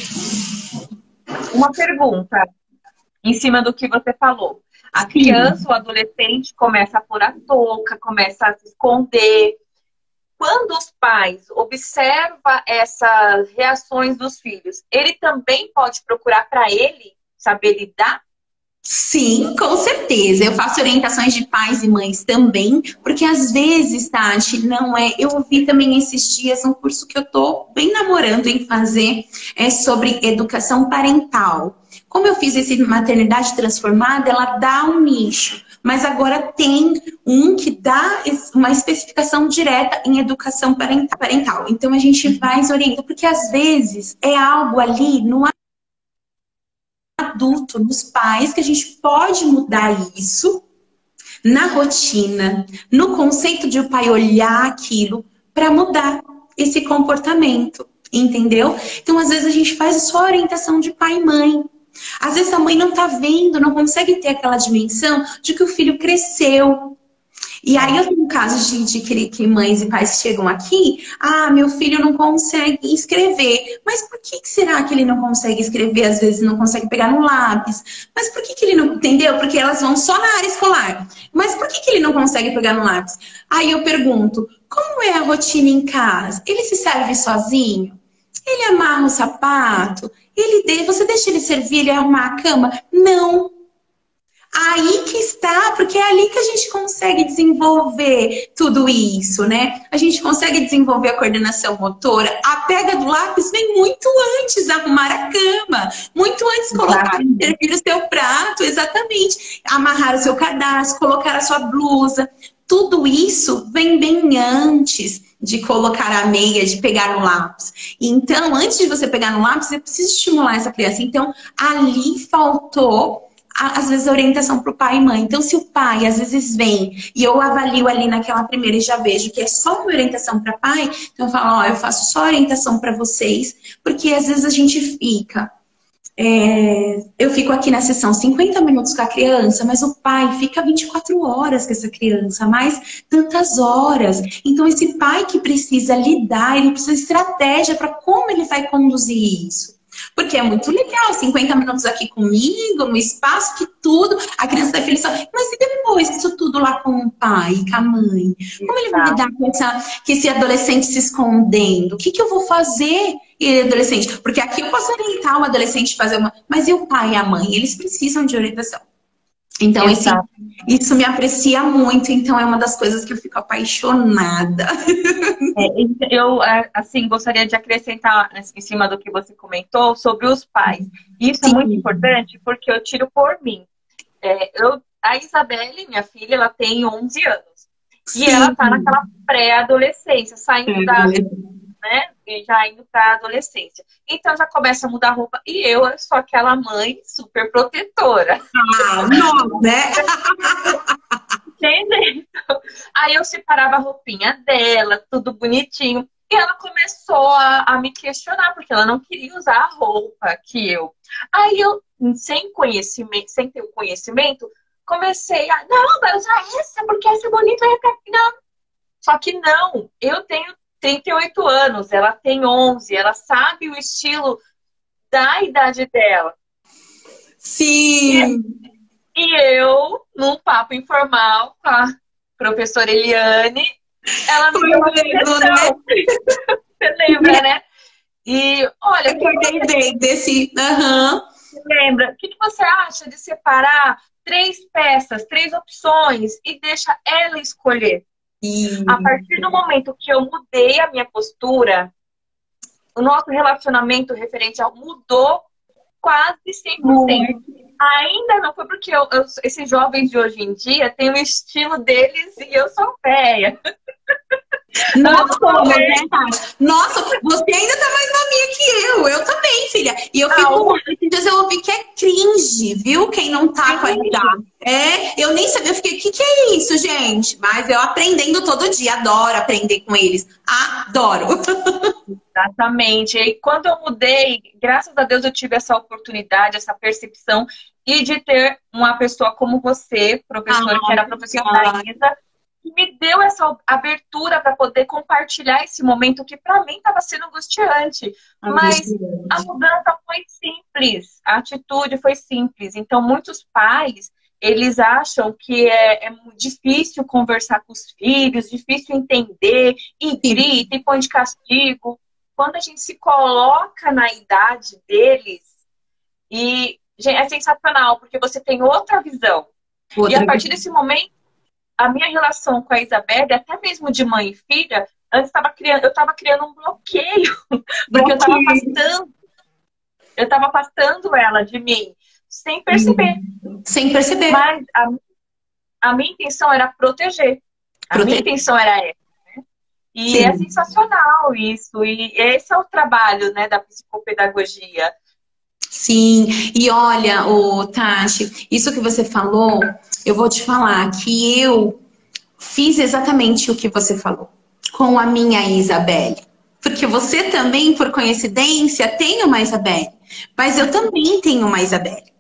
Speaker 1: Uma pergunta em cima do que você falou. A criança, o adolescente começa a pôr a touca, começa a se esconder. Quando os pais observam essas reações dos filhos, ele também pode procurar para ele saber lidar?
Speaker 2: Sim, com certeza. Eu faço orientações de pais e mães também, porque às vezes, Tati, não é... Eu vi também esses dias um curso que eu tô bem namorando em fazer, é sobre educação parental. Como eu fiz esse Maternidade Transformada, ela dá um nicho. Mas agora tem um que dá uma especificação direta em educação parental. Então a gente vai orientando, porque às vezes é algo ali no adulto, nos pais, que a gente pode mudar isso na rotina, no conceito de o pai olhar aquilo para mudar esse comportamento, entendeu? Então às vezes a gente faz só orientação de pai e mãe. Às vezes a mãe não tá vendo, não consegue ter aquela dimensão de que o filho cresceu. E aí eu tenho casos de que mães e pais chegam aqui, meu filho não consegue escrever. Mas por que será que ele não consegue escrever? Às vezes não consegue pegar no lápis. Mas por que ele não... Entendeu? Porque elas vão só na área escolar. Mas por que ele não consegue pegar no lápis? Aí eu pergunto, como é a rotina em casa? Ele se serve sozinho? Ele amarra o sapato? Você deixa ele servir, ele arrumar a cama? Não. Aí que está, porque é ali que a gente consegue desenvolver tudo isso, né? A gente consegue desenvolver a coordenação motora. A pega do lápis vem muito antes arrumar a cama, muito antes colocar, servir o seu prato, exatamente. Amarrar o seu cadastro, colocar a sua blusa. Tudo isso vem bem antes de colocar a meia, de pegar no lápis. Então, antes de você pegar no lápis, você precisa estimular essa criança. Então, ali faltou, às vezes, a orientação para o pai e mãe. Então, se o pai, às vezes, vem e eu avalio ali naquela primeira e já vejo que é só uma orientação para pai, então eu falo, ó, eu faço só orientação para vocês, porque às vezes a gente fica... eu fico aqui na sessão 50 minutos com a criança, mas o pai fica 24 horas com essa criança, mais tantas horas. Então, esse pai que precisa lidar, ele precisa de estratégia para como ele vai conduzir isso. Porque é muito legal, 50 minutos aqui comigo, no espaço, que tudo, a criança tá feliz. Mas e depois isso tudo lá com o pai, com a mãe? Como ele vai lidar com esse adolescente se escondendo? O que eu vou fazer, adolescente? Porque aqui eu posso orientar o adolescente a fazer uma... Mas e o pai e a mãe? Eles precisam de orientação. Então, isso me aprecia muito. Então, é uma das coisas que eu fico apaixonada.
Speaker 1: Eu, assim, gostaria de acrescentar em cima do que você comentou sobre os pais. Isso é muito importante porque eu tiro por mim. A Isabelle, minha filha, ela tem 11 anos. E ela tá naquela pré-adolescência, saindo da... né? E já indo para adolescência. Então já começa a mudar a roupa. E eu sou aquela mãe super protetora.
Speaker 2: Não, né?
Speaker 1: Entendeu? Aí eu separava a roupinha dela, tudo bonitinho. E ela começou a me questionar, porque ela não queria usar a roupa que eu. Aí eu, sem conhecimento, sem ter o conhecimento, comecei a... Não, vai usar essa, porque essa é bonita. Não. Só que não, eu tenho 38 anos, ela tem 11, ela sabe o estilo da idade dela.
Speaker 2: Sim!
Speaker 1: E eu, num papo informal com a professora Eliane, ela me deu uma sugestão. Né? Você lembra, né? E, olha...
Speaker 2: Eu acordei bem desse...
Speaker 1: Você lembra? O que você acha de separar 3 peças, 3 opções e deixa ela escolher? A partir do momento que eu mudei a minha postura, o nosso relacionamento referente ao mudou quase 100%. Ainda não foi porque esses jovens de hoje em dia têm o estilo deles e eu sou velha.
Speaker 2: Nossa, você ainda tá mais novinha que eu. Eu também, filha. E eu fico... Esses dias eu ouvi que é cringe, viu? Quem não tá com a idade. Eu nem sabia. Eu fiquei, o que é isso, gente? Mas eu aprendendo todo dia. Adoro aprender com eles. Adoro.
Speaker 1: Exatamente. E quando eu mudei, graças a Deus eu tive essa oportunidade, essa percepção. E de ter uma pessoa como você, professora, que era a professora da Isa, que me deu essa abertura para poder compartilhar esse momento que para mim estava sendo angustiante. Mas a mudança foi simples, a atitude foi simples. Então, muitos pais, eles acham que é difícil conversar com os filhos, difícil entender, e grita, e põe de castigo. Quando a gente se coloca na idade deles, e é sensacional, porque você tem outra visão. E a partir desse momento, a minha relação com a Isabelle, até mesmo de mãe e filha, antes eu estava criando um bloqueio, porque eu estava afastando ela de mim, sem perceber.
Speaker 2: Sem perceber.
Speaker 1: Mas a minha intenção era proteger. A minha intenção era essa. Né? E é sensacional isso. E esse é o trabalho, né, da psicopedagogia.
Speaker 2: Sim, e olha, Tati, isso que você falou, eu vou te falar que eu fiz exatamente o que você falou com a minha Isabelle. Porque você também, por coincidência, tem uma Isabelle, mas eu também tenho uma Isabelle.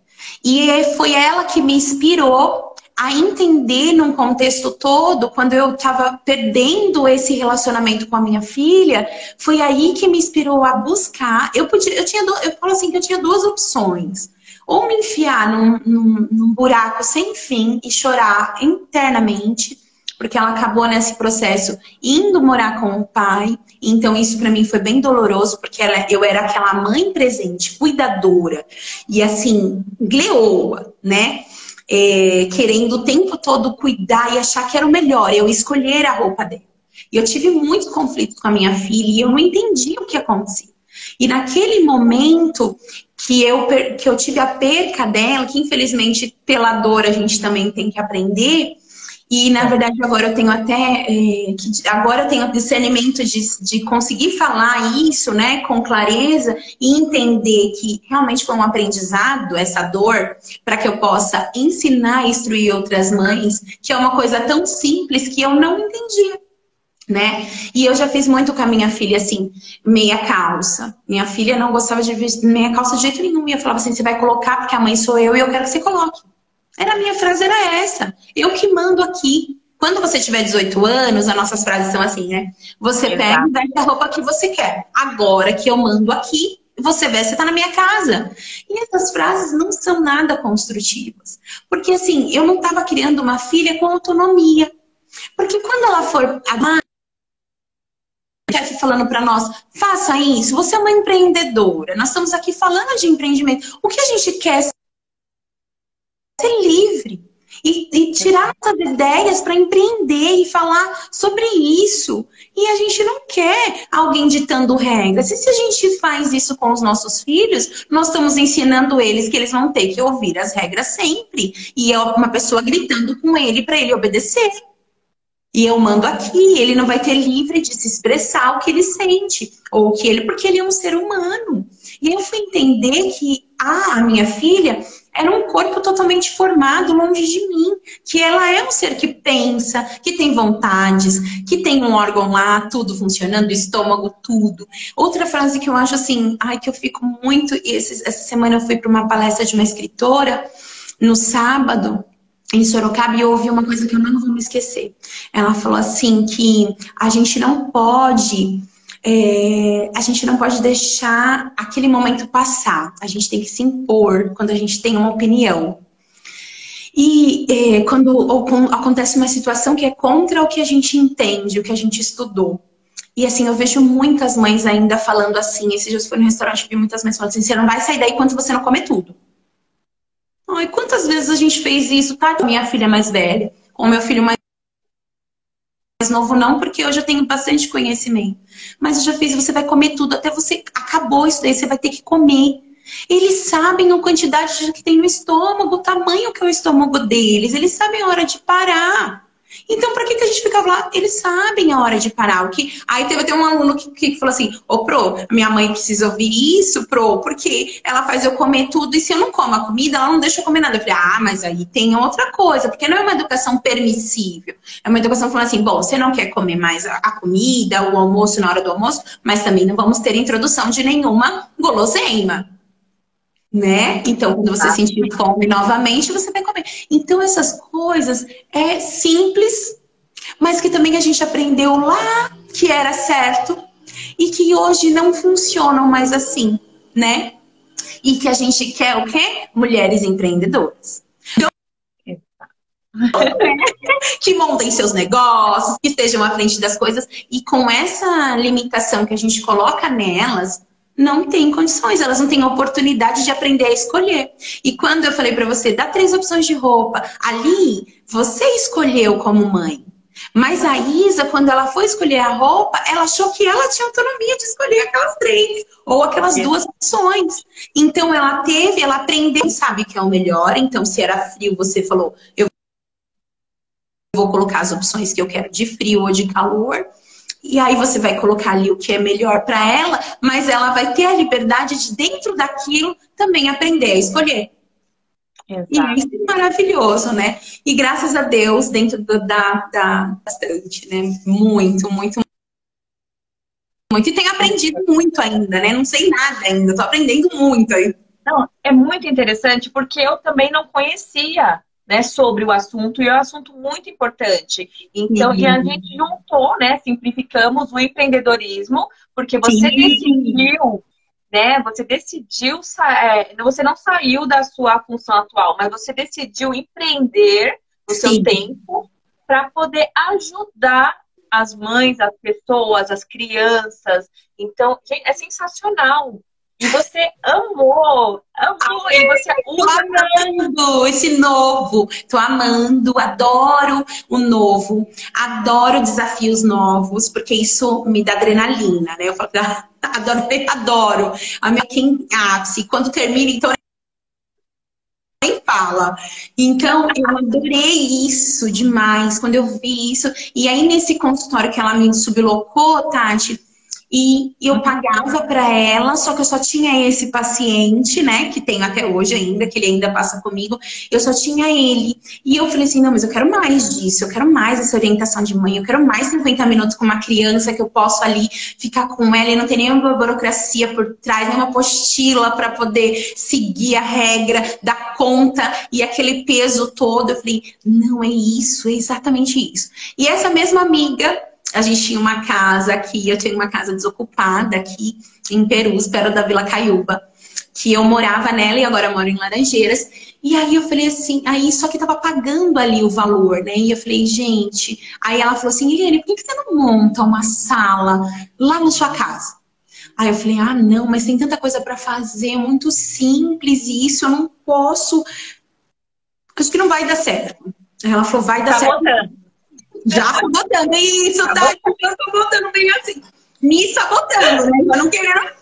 Speaker 2: E foi ela que me inspirou a entender num contexto todo, quando eu estava perdendo esse relacionamento com a minha filha, foi aí que me inspirou a buscar. Eu falo assim que eu tinha 2 opções. Ou me enfiar num buraco sem fim e chorar internamente, porque ela acabou nesse processo indo morar com o pai. Então isso para mim foi bem doloroso, porque eu era aquela mãe presente, cuidadora e assim, leoa, né? querendo o tempo todo cuidar e achar que era o melhor, eu escolher a roupa dela. E eu tive muitos conflitos com a minha filha e eu não entendi o que acontecia. E naquele momento que eu tive a perca dela, que infelizmente pela dor a gente também tem que aprender, e na verdade agora eu tenho até, agora eu tenho discernimento de conseguir falar isso, né, com clareza e entender que realmente foi um aprendizado, essa dor, para que eu possa ensinar e instruir outras mães, que é uma coisa tão simples que eu não entendia. Né? E eu já fiz muito com a minha filha, assim, meia calça. Minha filha não gostava de vestir meia calça de jeito nenhum. E eu falava assim, você vai colocar porque a mãe sou eu e eu quero que você coloque. A minha frase era essa. Eu que mando aqui. Quando você tiver 18 anos, as nossas frases são assim, né? Você pega e veste a roupa que você quer. Agora que eu mando aqui, você veste, você tá na minha casa. E essas frases não são nada construtivas. Porque assim, eu não estava criando uma filha com autonomia. Porque quando ela for chefe falando para nós, faça isso, você é uma empreendedora, nós estamos aqui falando de empreendimento. O que a gente quer é ser livre e tirar nossas ideias para empreender e falar sobre isso. E a gente não quer alguém ditando regras. E se a gente faz isso com os nossos filhos, nós estamos ensinando eles que eles vão ter que ouvir as regras sempre. E é uma pessoa gritando com ele para ele obedecer. E eu mando aqui, ele não vai ter livre de se expressar o que ele sente, ou o que ele, porque ele é um ser humano. E eu fui entender que a minha filha era um corpo totalmente formado longe de mim, que ela é um ser que pensa, que tem vontades, que tem um órgão lá, tudo funcionando, estômago, tudo. Outra frase que eu acho assim, que eu fico muito... Essa semana eu fui para uma palestra de uma escritora, no sábado, em Sorocaba, e eu ouvi uma coisa que eu não vou me esquecer. Ela falou assim que a gente não pode deixar aquele momento passar. A gente tem que se impor quando a gente tem uma opinião. E quando acontece uma situação que é contra o que a gente entende, o que a gente estudou. E assim, eu vejo muitas mães ainda falando assim. Esses dias eu fui no restaurante e vi muitas mães falando assim, você não vai sair daí enquanto você não comer tudo. Ai, quantas vezes a gente fez isso, tá? Com a minha filha mais velha, com o meu filho mais novo, não, porque eu já tenho bastante conhecimento. Mas eu já fiz, você vai comer tudo, até você acabou isso daí, você vai ter que comer. Eles sabem a quantidade que tem no estômago, o tamanho que é o estômago deles, eles sabem a hora de parar. Então, pra que a gente ficava lá? Eles sabem a hora de parar. Aí teve até um aluno que falou assim, Pro, minha mãe precisa ouvir isso, Pro, porque ela faz eu comer tudo e se eu não como a comida, ela não deixa eu comer nada. Eu falei, mas aí tem outra coisa, porque não é uma educação permissível. É uma educação falando assim, bom, você não quer comer mais a comida, o almoço na hora do almoço, mas também não vamos ter introdução de nenhuma guloseima. Né? Então, quando você sentir fome novamente, você vai comer. Então, essas coisas é simples, mas que também a gente aprendeu lá que era certo e que hoje não funcionam mais assim, né? E que a gente quer o quê? Mulheres empreendedoras. Que montem seus negócios, que estejam à frente das coisas. E com essa limitação que a gente coloca nelas, não tem condições, elas não têm oportunidade de aprender a escolher. E quando eu falei pra você, dá 3 opções de roupa, ali você escolheu como mãe. Mas a Isa, quando ela foi escolher a roupa, ela achou que ela tinha autonomia de escolher aquelas 3 ou aquelas 2 opções. Então ela aprendeu, sabe que é o melhor. Então se era frio, você falou, eu vou colocar as opções que eu quero de frio ou de calor. E aí você vai colocar ali o que é melhor para ela, mas ela vai ter a liberdade de, dentro daquilo, também aprender a escolher. Exato. E isso é maravilhoso, né? E graças a Deus, dentro bastante, né? Muito, muito, muito. E tenho aprendido muito ainda, né? Não sei nada ainda, tô aprendendo muito ainda.
Speaker 1: Não, é muito interessante, porque eu também não conhecia, né, sobre o assunto, e é um assunto muito importante. Então, e a gente juntou, né, simplificamos o empreendedorismo, porque você decidiu, né, você não saiu da sua função atual, mas você decidiu empreender o seu tempo para poder ajudar as mães, as pessoas, as crianças. Então, gente, é sensacional. E você amou, e você
Speaker 2: Tô amando esse novo. Tô amando, adoro o novo. Adoro desafios novos, porque isso me dá adrenalina, né? Eu falo, adoro. A minha ápice. Quando termina, então nem fala. Então, eu adorei isso demais, quando eu vi isso. E aí, nesse consultório que ela me sublocou, Tati, e eu pagava para ela, só que eu só tinha esse paciente, né, que tenho até hoje ainda, que ele ainda passa comigo, eu só tinha ele. E eu falei assim, não, mas eu quero mais disso, eu quero mais essa orientação de mãe, eu quero mais 50 minutos com uma criança que eu posso ali ficar com ela e não tem nenhuma burocracia por trás, nenhuma apostila para poder seguir a regra, dar conta e aquele peso todo. Eu falei, não, é isso, é exatamente isso. E essa mesma amiga, a gente tinha uma casa aqui, eu tenho uma casa desocupada aqui em Perus, perto da Vila Caiúba, que eu morava nela e agora moro em Laranjeiras. E aí eu falei assim, aí só que tava pagando ali o valor, né? E eu falei, gente, aí ela falou assim, Eliane, por que você não monta uma sala lá na sua casa? Aí eu falei, ah, não, mas tem tanta coisa para fazer, é muito simples isso, eu não posso, acho que não vai dar certo. Aí ela falou, vai dar certo.
Speaker 1: Montando.
Speaker 2: Já sabotando, isso, tá? Eu tô botando bem assim. Me sabotando, né? Eu não querendo.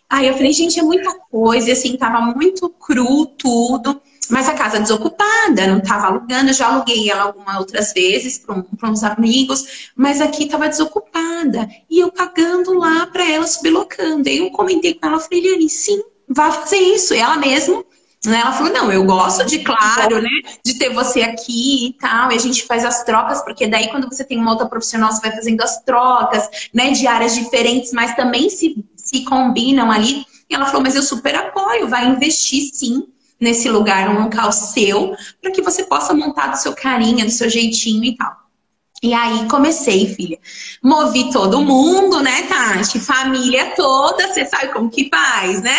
Speaker 2: Aí eu falei, gente, é muita coisa, e assim, tava muito cru tudo. Mas a casa desocupada, não tava alugando. Eu já aluguei ela algumas outras vezes para uns amigos, mas aqui tava desocupada. E eu pagando lá para ela, sublocando. Aí eu comentei com ela, falei, Eliane, sim, vai fazer isso. E ela mesma. Ela falou, não, eu gosto de, claro, né, de ter você aqui e tal, e a gente faz as trocas, porque daí quando você tem uma outra profissional, você vai fazendo as trocas, né, de áreas diferentes, mas também se combinam ali. E ela falou, mas eu super apoio, vai investir sim nesse lugar, um local seu, para que você possa montar do seu carinho, do seu jeitinho e tal. E aí comecei, filha. Movi todo mundo, né, Tati? Família toda, você sabe como que faz, né?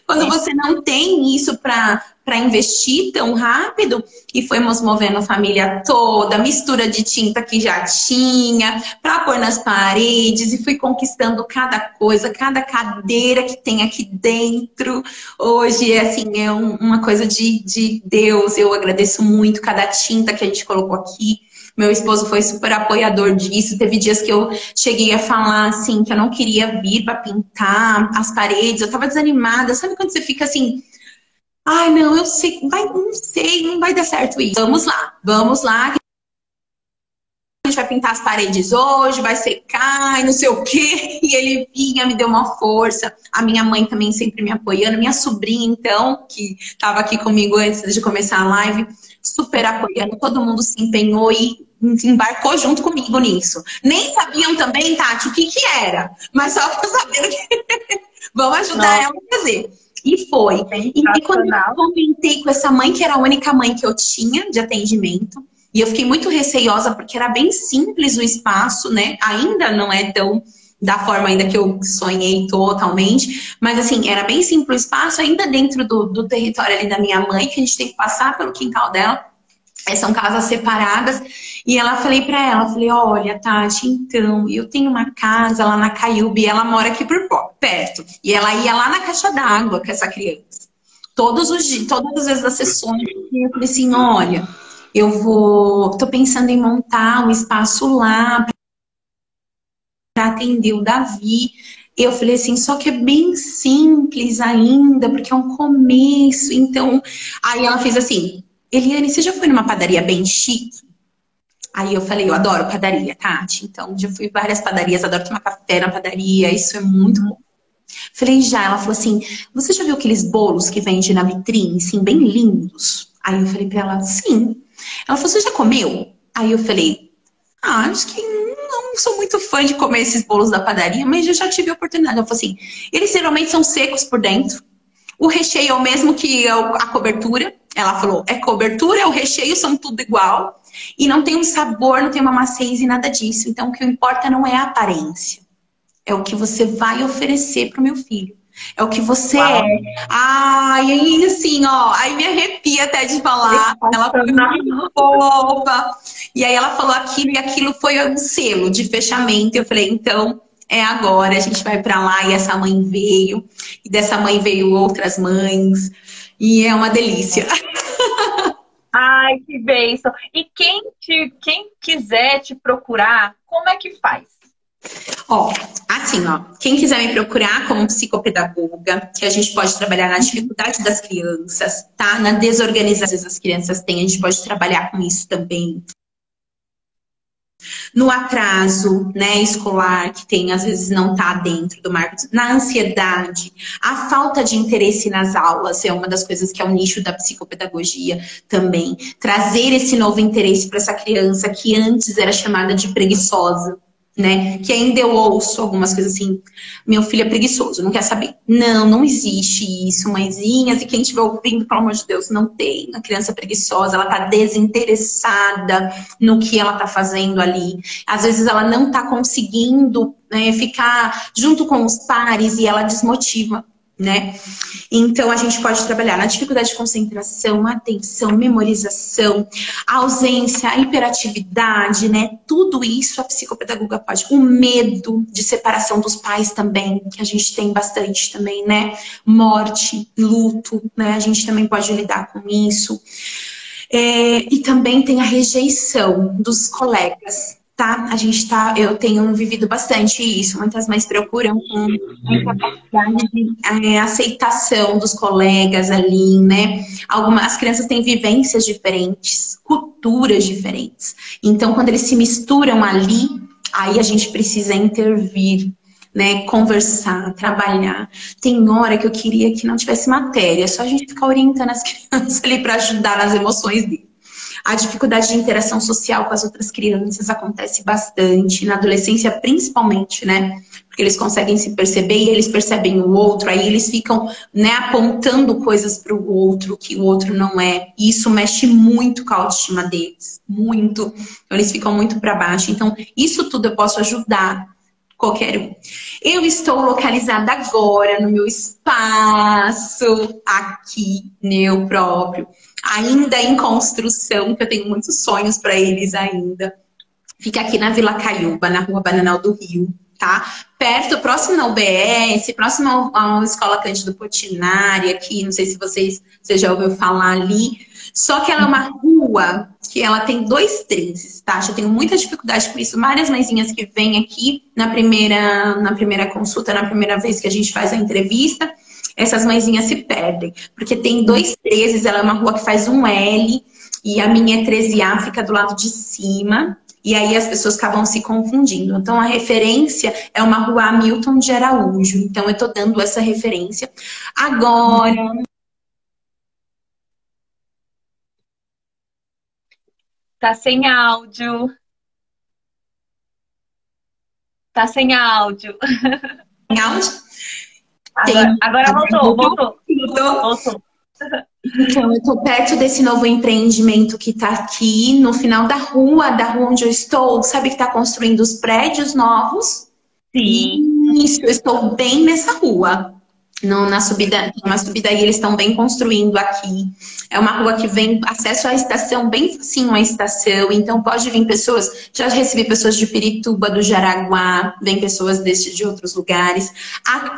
Speaker 2: Quando você não tem isso para investir tão rápido, e fomos movendo a família toda, mistura de tinta que já tinha, para pôr nas paredes, e fui conquistando cada coisa, cada cadeira que tem aqui dentro. Hoje, assim, é uma coisa de Deus. Eu agradeço muito cada tinta que a gente colocou aqui. Meu esposo foi super apoiador disso. Teve dias que eu cheguei a falar assim, que eu não queria vir para pintar as paredes. Eu tava desanimada. Sabe quando você fica assim, ai, não, eu sei, não sei, não vai dar certo isso. Vamos lá. A gente vai pintar as paredes hoje, vai secar e não sei o quê. E ele vinha, me deu uma força. A minha mãe também sempre me apoiando. Minha sobrinha, então, que estava aqui comigo antes de começar a live, super apoiando. Todo mundo se empenhou e embarcou junto comigo nisso. Nem sabiam também, Tati, o que era. Mas só para saber que vamos ajudar ela a fazer. E foi. E quando eu comentei com essa mãe, que era a única mãe que eu tinha de atendimento, e eu fiquei muito receiosa porque era bem simples o espaço, né? Ainda não é tão da forma ainda que eu sonhei totalmente, mas assim, era bem simples o espaço, ainda dentro do território ali da minha mãe, que a gente tem que passar pelo quintal dela. São casas separadas. E falei pra ela, falei, olha, Tati, então, eu tenho uma casa lá na Caiúba e ela mora aqui por perto. E ela ia lá na caixa d'água com essa criança. Todas as vezes das sessões, eu falei assim, olha, tô pensando em montar um espaço lá para atender o Davi. Eu falei assim, só que é bem simples ainda, porque é um começo. Então, aí ela fez assim, Eliane, você já foi numa padaria bem chique? Aí eu falei, eu adoro padaria, Tati. Então, já fui em várias padarias, adoro tomar café na padaria, isso é muito bom. Falei, já. Ela falou assim, você já viu aqueles bolos que vende na vitrine, assim, bem lindos? Aí eu falei pra ela, sim. Ela falou, você já comeu? Aí eu falei, acho que não sou muito fã de comer esses bolos da padaria, mas eu já tive a oportunidade. Ela falou assim, eles geralmente são secos por dentro. O recheio é o mesmo que a cobertura. Ela falou, é cobertura, é o recheio, são tudo igual. E não tem um sabor, não tem uma maciez e nada disso. Então, o que importa não é a aparência. É o que você vai oferecer pro meu filho. É o que você é. Ai, aí assim, ó, aí me arrepia até de falar. Ela foi muito fofa. E aí ela falou aquilo, e aquilo foi um selo de fechamento. Eu falei, então, é agora, a gente vai para lá e essa mãe veio, e dessa mãe veio outras mães, e é uma delícia.
Speaker 1: Ai, que bênção. E quem quiser te procurar, como é que faz?
Speaker 2: Ó, assim, ó, quem quiser me procurar como psicopedagoga, que a gente pode trabalhar na dificuldade das crianças, tá? Na desorganização que as crianças têm, a gente pode trabalhar com isso também. No atraso, né, escolar, que tem, às vezes não tá dentro do marco, na ansiedade, a falta de interesse nas aulas é uma das coisas que é o nicho da psicopedagogia também. Trazer esse novo interesse para essa criança que antes era chamada de preguiçosa, né? Que ainda eu ouço algumas coisas assim, meu filho é preguiçoso, não quer saber. Não, não existe isso, mãezinhas, e quem estiver ouvindo, pelo amor de Deus, não tem. A criança preguiçosa, ela tá desinteressada no que ela tá fazendo ali. Às vezes ela não tá conseguindo, né, ficar junto com os pares e ela desmotiva, né? Então a gente pode trabalhar na dificuldade de concentração, atenção, memorização, a ausência, a hiperatividade, né? Tudo isso a psicopedagoga pode. O medo de separação dos pais também, que a gente tem bastante também, né? Morte, luto, né? A gente também pode lidar com isso. E também tem a rejeição dos colegas, tá? Eu tenho vivido bastante isso. Muitas mães procuram com muita capacidade de aceitação dos colegas ali, né? As crianças têm vivências diferentes, culturas diferentes. Então, quando eles se misturam ali, aí a gente precisa intervir, né? Conversar, trabalhar. Tem hora que eu queria que não tivesse matéria, só a gente ficar orientando as crianças ali para ajudar nas emoções deles. A dificuldade de interação social com as outras crianças acontece bastante, na adolescência principalmente, né? Porque eles conseguem se perceber e eles percebem o outro, aí eles ficam, né, apontando coisas para o outro que o outro não é. E isso mexe muito com a autoestima deles, muito. Então eles ficam muito para baixo. Então isso tudo eu posso ajudar qualquer um. Eu estou localizada agora no meu espaço, aqui, meu próprio. Ainda em construção, que eu tenho muitos sonhos para eles ainda. Fica aqui na Vila Caiúba, na Rua Bananal do Rio, tá? Perto, próximo na UBS, próximo à Escola Cândido Portinari, aqui, não sei se você já ouviu falar ali. Só que ela é uma rua que ela tem 2 trens, tá? Eu tenho muita dificuldade com isso. Várias mãezinhas que vêm aqui na primeira consulta, na primeira vez que a gente faz a entrevista, essas mãezinhas se perdem. Porque tem 2 13, ela é uma rua que faz um L, e a minha é 13A, fica do lado de cima. E aí as pessoas acabam se confundindo. Então a referência é uma rua Hamilton de Araújo. Então eu tô dando essa referência. Agora...
Speaker 1: Tá sem áudio. Tá sem áudio.
Speaker 2: Tem áudio?
Speaker 1: Agora voltou.
Speaker 2: Então, eu tô perto desse novo empreendimento que tá aqui no final da rua onde eu estou. Sabe que tá construindo os prédios novos?
Speaker 1: Sim.
Speaker 2: Isso, eu estou bem nessa rua. Na subida, uma subida aí, eles estão bem construindo aqui. É uma rua que vem acesso à estação, bem facinho à estação. Então pode vir pessoas, já recebi pessoas de Pirituba, do Jaraguá, vem pessoas de outros lugares.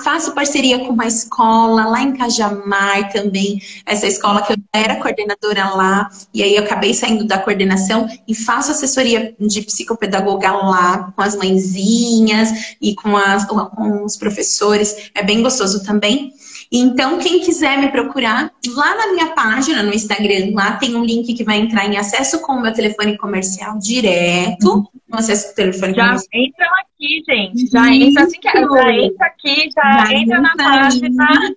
Speaker 2: Faço parceria com uma escola lá em Cajamar também. Essa escola que eu era coordenadora lá, e aí eu acabei saindo da coordenação e faço assessoria de psicopedagoga lá, com as mãezinhas e com os professores. É bem gostoso também. Então, quem quiser me procurar, lá na minha página, no Instagram, lá tem um link que vai entrar em acesso com o meu telefone comercial direto. No acesso com o telefone comercial.
Speaker 1: Já entram aqui, gente. Já entra assim que já entra aqui, já entra na página,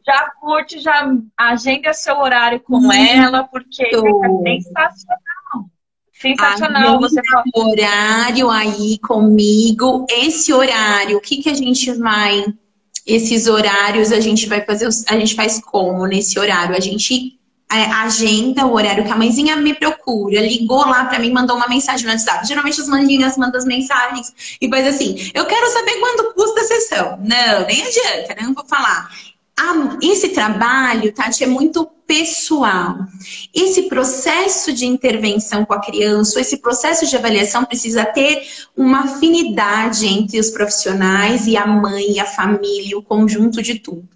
Speaker 1: já curte, já agenda seu horário com ela, porque é sensacional. Sensacional. Você pode...
Speaker 2: horário aí comigo. Esse horário, o que a gente vai... Esses horários a gente vai fazer, a gente faz como nesse horário? A gente agenda o horário que a mãezinha me procura, ligou lá pra mim, mandou uma mensagem no WhatsApp. Geralmente as mãezinhas mandam as mensagens e faz assim, eu quero saber quanto custa a sessão. Não, nem adianta, não vou falar. esse trabalho, Tati, é muito pessoal. Esse processo de intervenção com a criança, esse processo de avaliação precisa ter uma afinidade entre os profissionais e a mãe, a família, o conjunto de tudo.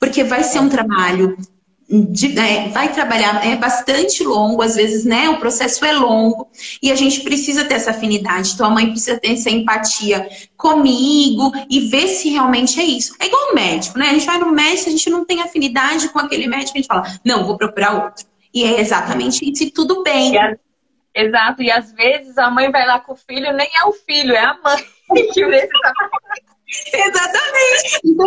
Speaker 2: Porque vai ser um trabalho vai trabalhar, é bastante longo, às vezes, né? O processo é longo e a gente precisa ter essa afinidade. Então, a mãe precisa ter essa empatia comigo e ver se realmente é isso. É igual o médico, né? A gente vai no médico, a gente não tem afinidade com aquele médico, a gente fala, não, vou procurar outro. E é exatamente isso, e tudo bem.
Speaker 1: Exato, e às vezes a mãe vai lá com o filho, nem é o filho, é a mãe que vê se tá...
Speaker 2: Exatamente. Então,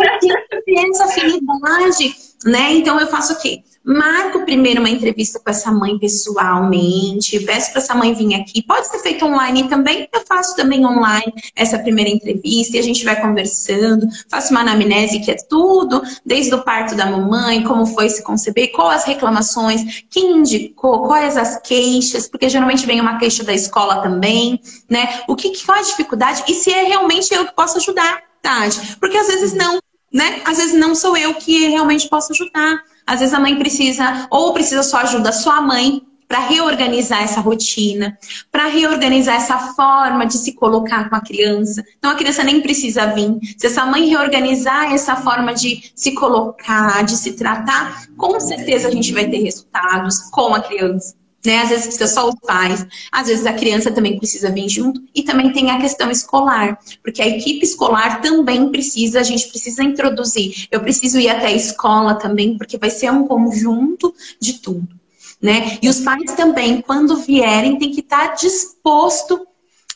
Speaker 2: tem essa afinidade, né? Então, eu faço o quê? Marco primeiro uma entrevista com essa mãe pessoalmente, peço para essa mãe vir aqui. Pode ser feito online também, eu faço também online essa primeira entrevista e a gente vai conversando. Faço uma anamnese que é tudo, desde o parto da mamãe, como foi se conceber, quais as reclamações, quem indicou, quais as queixas, porque geralmente vem uma queixa da escola também, né? Qual a dificuldade e se é realmente eu que posso ajudar, Tati? Porque às vezes não, né? Às vezes não sou eu que realmente posso ajudar. Às vezes a mãe precisa, ou precisa só ajuda sua mãe para reorganizar essa rotina, para reorganizar essa forma de se colocar com a criança. Então a criança nem precisa vir. Se essa mãe reorganizar essa forma de se colocar, de se tratar, com certeza a gente vai ter resultados com a criança. Né? Às vezes precisa só os pais, às vezes a criança também precisa vir junto e também tem a questão escolar, porque a equipe escolar também precisa, a gente precisa introduzir, eu preciso ir até a escola também, porque vai ser um conjunto de tudo, né? E os pais também, quando vierem, tem que estar disposto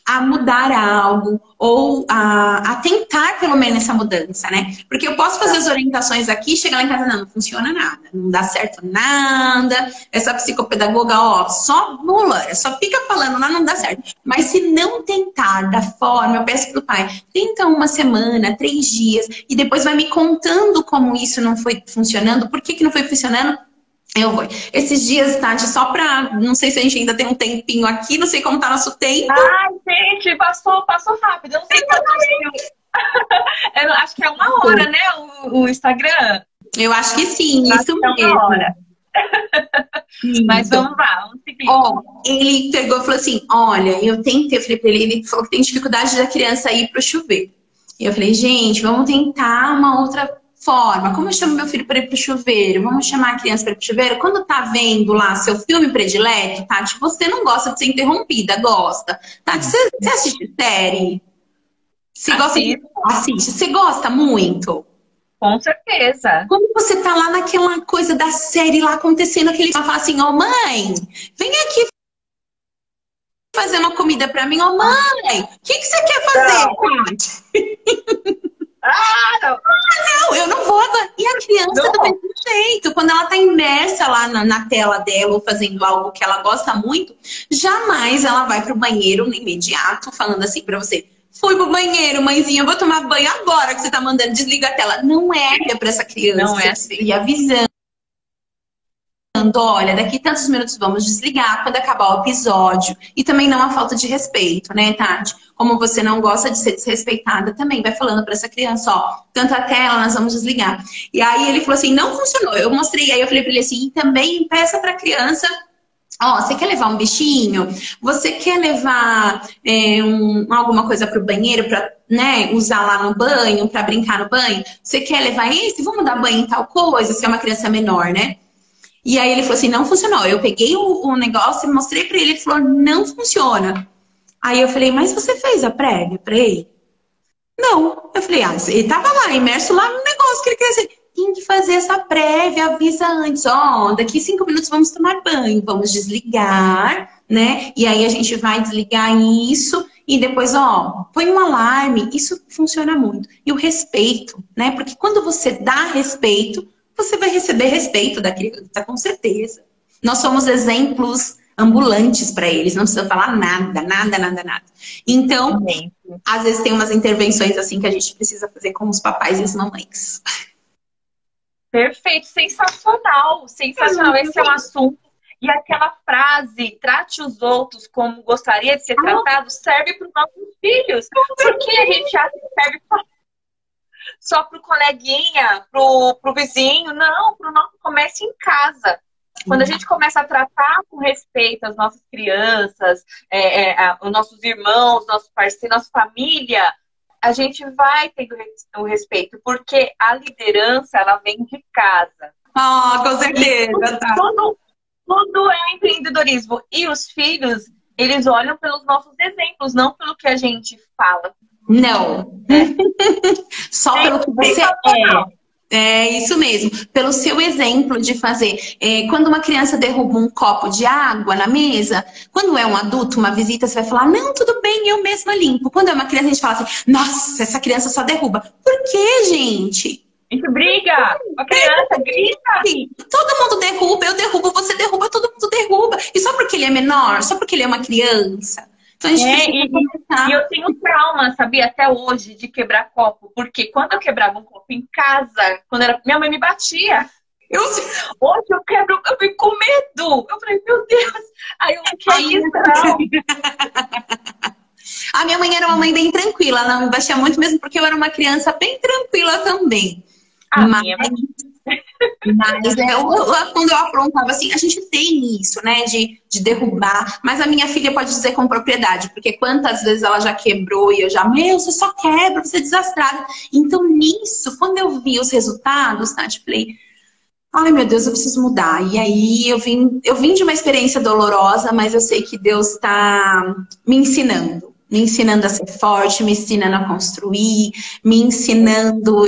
Speaker 2: a mudar algo ou a tentar pelo menos essa mudança, né? Porque eu posso fazer as orientações aqui, chegar lá em casa, não funciona nada, não dá certo nada, essa psicopedagoga, ó, só mula, só fica falando lá, não dá certo. Mas se não tentar da forma, eu peço pro pai, tenta uma semana, 3 dias, e depois vai me contando como isso não foi funcionando, por que não foi funcionando. Eu vou. Esses dias, Tati, só pra... Não sei se a gente ainda tem um tempinho aqui, não sei como tá nosso tempo.
Speaker 1: Ai, gente, passou rápido. Eu não sei quanto tempo. Acho que é 1 hora, né, o Instagram?
Speaker 2: Eu acho que sim,
Speaker 1: acho
Speaker 2: isso
Speaker 1: que é
Speaker 2: mesmo.
Speaker 1: 1 hora. Mas vamos lá, vamos seguir.
Speaker 2: Ó, ele pegou e falou assim, olha, eu falei pra ele falou que tem dificuldade da criança ir pro chuveiro. E eu falei, gente, vamos tentar uma outra forma. Como eu chamo meu filho para ir pro chuveiro? Vamos chamar a criança para ir pro chuveiro? Quando tá vendo lá seu filme predileto, Tati, você não gosta de ser interrompida, gosta. Tati, você assiste série? Você gosta de... Assiste. Você gosta muito?
Speaker 1: Com certeza.
Speaker 2: Quando você tá lá naquela coisa da série lá acontecendo, aquele fala assim, ó, mãe, vem aqui fazer uma comida pra mim. Ó, mãe, o que você quer fazer, Tati? Não, eu não vou agora. E a criança do mesmo jeito, quando ela tá imersa lá na tela dela ou fazendo algo que ela gosta muito, jamais ela vai pro banheiro no imediato, falando assim pra você, fui pro banheiro, mãezinha, eu vou tomar banho agora que você tá mandando, desliga a tela. Não é pra essa criança.
Speaker 1: Não é assim.
Speaker 2: E avisando. Olha, daqui tantos minutos vamos desligar quando acabar o episódio. E também não a falta de respeito, né, Tati? Como você não gosta de ser desrespeitada, também vai falando pra essa criança, ó, tanto a tela, nós vamos desligar. E aí ele falou assim, não funcionou. Eu mostrei, aí eu falei pra ele assim, e também peça pra criança, ó, você quer levar um bichinho? Você quer levar alguma coisa pro banheiro pra, né, usar lá no banho, pra brincar no banho? Você quer levar esse? Vamos dar banho em tal coisa? Se é uma criança menor, né? E aí ele falou assim, não funcionou. Eu peguei o negócio e mostrei pra ele, ele falou, não funciona. Aí eu falei, mas você fez a prévia pra ele? Não. Eu falei, ele tava lá, imerso lá no negócio que ele queria dizer. Tem que fazer essa prévia, avisa antes. Ó, daqui 5 minutos vamos tomar banho, vamos desligar, né? E aí a gente vai desligar isso e depois, ó, põe um alarme. Isso funciona muito. E o respeito, né? Porque quando você dá respeito, você vai receber respeito da criança, com certeza. Nós somos exemplos ambulantes para eles, não precisa falar nada. Então, às vezes tem umas intervenções assim que a gente precisa fazer com os papais e as mamães.
Speaker 1: Perfeito, sensacional, sensacional. Esse é um assunto. E aquela frase, trate os outros como gostaria de ser tratado, serve para os nossos filhos. Por que a gente acha que serve para... só pro coleguinha, pro vizinho. Não, pro nosso comércio em casa. Quando a gente começa a tratar com respeito as nossas crianças, os nossos irmãos, nossos parceiros, nossa família, a gente vai tendo o respeito, porque a liderança, ela vem de casa.
Speaker 2: Com certeza. Tá.
Speaker 1: Tudo é empreendedorismo. E os filhos, eles olham pelos nossos exemplos, não pelo que a gente fala.
Speaker 2: Não. Só pelo que você é. É isso mesmo, pelo seu exemplo de fazer. Quando uma criança derruba um copo de água na mesa, quando é um adulto, uma visita, você vai falar, não, tudo bem, eu mesma limpo. Quando é uma criança, a gente fala assim, nossa, essa criança só derruba. Por quê, gente?
Speaker 1: A gente briga, a criança grita.
Speaker 2: Todo mundo derruba, eu derrubo, você derruba, todo mundo derruba. E só porque ele é menor, só porque ele é uma criança. Então a gente
Speaker 1: e eu tenho trauma, sabia, até hoje, de quebrar copo. Porque quando eu quebrava um copo em casa, minha mãe me batia. Hoje eu quebro, eu fico com medo. Eu falei, meu Deus. Aí eu fiquei
Speaker 2: A minha mãe era uma mãe bem tranquila, ela não me batia muito, mesmo porque eu era uma criança bem tranquila também. Mas quando eu aprontava assim, a gente tem isso, né, de derrubar. Mas a minha filha pode dizer com propriedade, porque quantas vezes ela já quebrou e eu já, você só quebra, você é desastrada. Então nisso, quando eu vi os resultados, Tati, falei, ai meu Deus, eu preciso mudar. E aí eu vim de uma experiência dolorosa, mas eu sei que Deus está me ensinando a ser forte, me ensinando a construir, me ensinando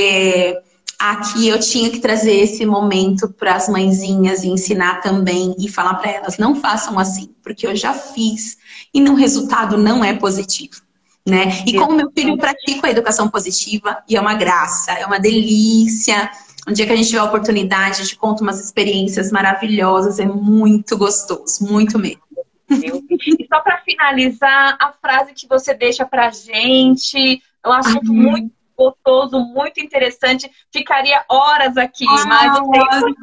Speaker 2: aqui eu tinha que trazer esse momento para as mãezinhas e ensinar também e falar para elas, não façam assim, porque eu já fiz e o resultado não é positivo, né? E como meu filho pratica a educação positiva e é uma graça, é uma delícia. Um dia que a gente tiver a oportunidade, a gente conta umas experiências maravilhosas, é muito gostoso, muito mesmo.
Speaker 1: E só para finalizar, a frase que você deixa pra gente, é um assunto muito gostoso, muito interessante. Ficaria horas aqui, mas o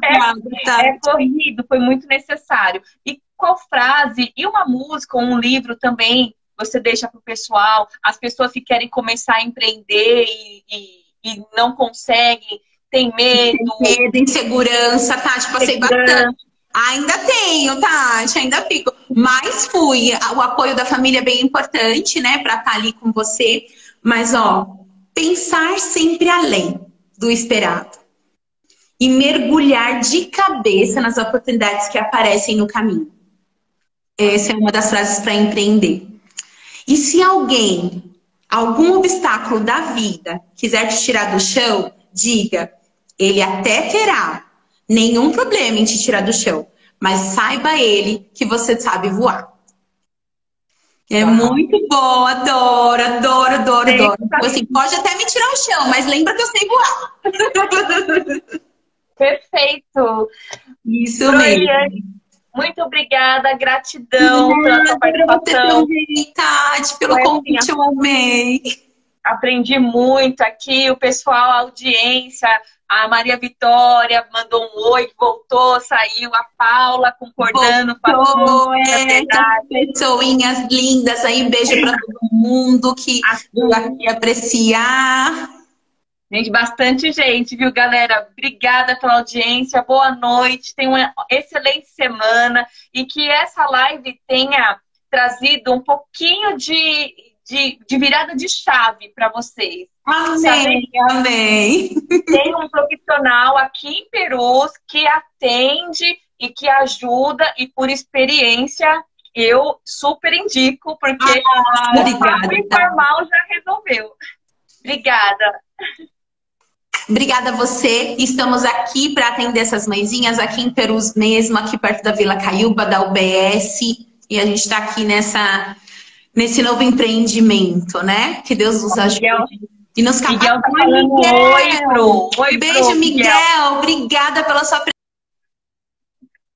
Speaker 1: tempo é corrido, foi muito necessário. E qual frase, e uma música, ou um livro também, você deixa pro pessoal, as pessoas que querem começar a empreender e não conseguem, tem medo.
Speaker 2: Tem medo, insegurança, Tati, passei bastante. Ainda tenho, Tati, ainda fico. Mas fui. O apoio da família é bem importante, né? Pra estar ali com você. Mas, pensar sempre além do esperado. E mergulhar de cabeça nas oportunidades que aparecem no caminho. Essa é uma das frases para empreender. E se algum obstáculo da vida, quiser te tirar do chão, diga, ele até terá nenhum problema em te tirar do chão, mas saiba ele que você sabe voar. É muito bom, adoro. Assim, pode até me tirar o chão, mas lembra que eu sei voar.
Speaker 1: Perfeito.
Speaker 2: Isso mesmo.
Speaker 1: Muito obrigada, gratidão pela sua participação.
Speaker 2: Tati, pelo convite, eu amei.
Speaker 1: Aprendi muito aqui, o pessoal, a audiência, a Maria Vitória mandou um oi, voltou, saiu, a Paula concordando.
Speaker 2: Pessoinhas lindas aí, beijo para todo mundo que aqui apreciar.
Speaker 1: Gente, bastante gente, viu, galera? Obrigada pela audiência, boa noite, tenha uma excelente semana e que essa live tenha trazido um pouquinho de virada de chave para vocês.
Speaker 2: Amém.
Speaker 1: Tem um profissional aqui em Perus que atende e que ajuda e por experiência eu super indico, porque o informal já resolveu. Obrigada.
Speaker 2: Obrigada a você. Estamos aqui para atender essas mãezinhas aqui em Perus mesmo, aqui perto da Vila Caiúba, da UBS. E a gente está aqui nesse novo empreendimento, né? Que Deus nos ajude. E nos
Speaker 1: Miguel tá falando oi,
Speaker 2: beijo, Miguel. Obrigada pela sua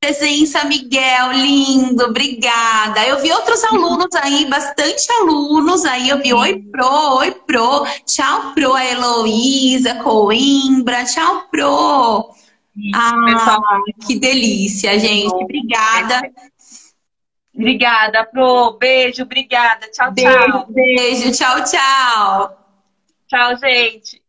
Speaker 2: presença, Miguel. Lindo, obrigada. Eu vi outros alunos aí, bastante alunos aí. Eu vi oi, Pro. Tchau, Pro, a Heloísa, Coimbra. Tchau, Pro. Que delícia, gente. Obrigada.
Speaker 1: Obrigada, Pro. Beijo, obrigada. Tchau, tchau.
Speaker 2: Beijo, tchau.
Speaker 1: Tchau, gente.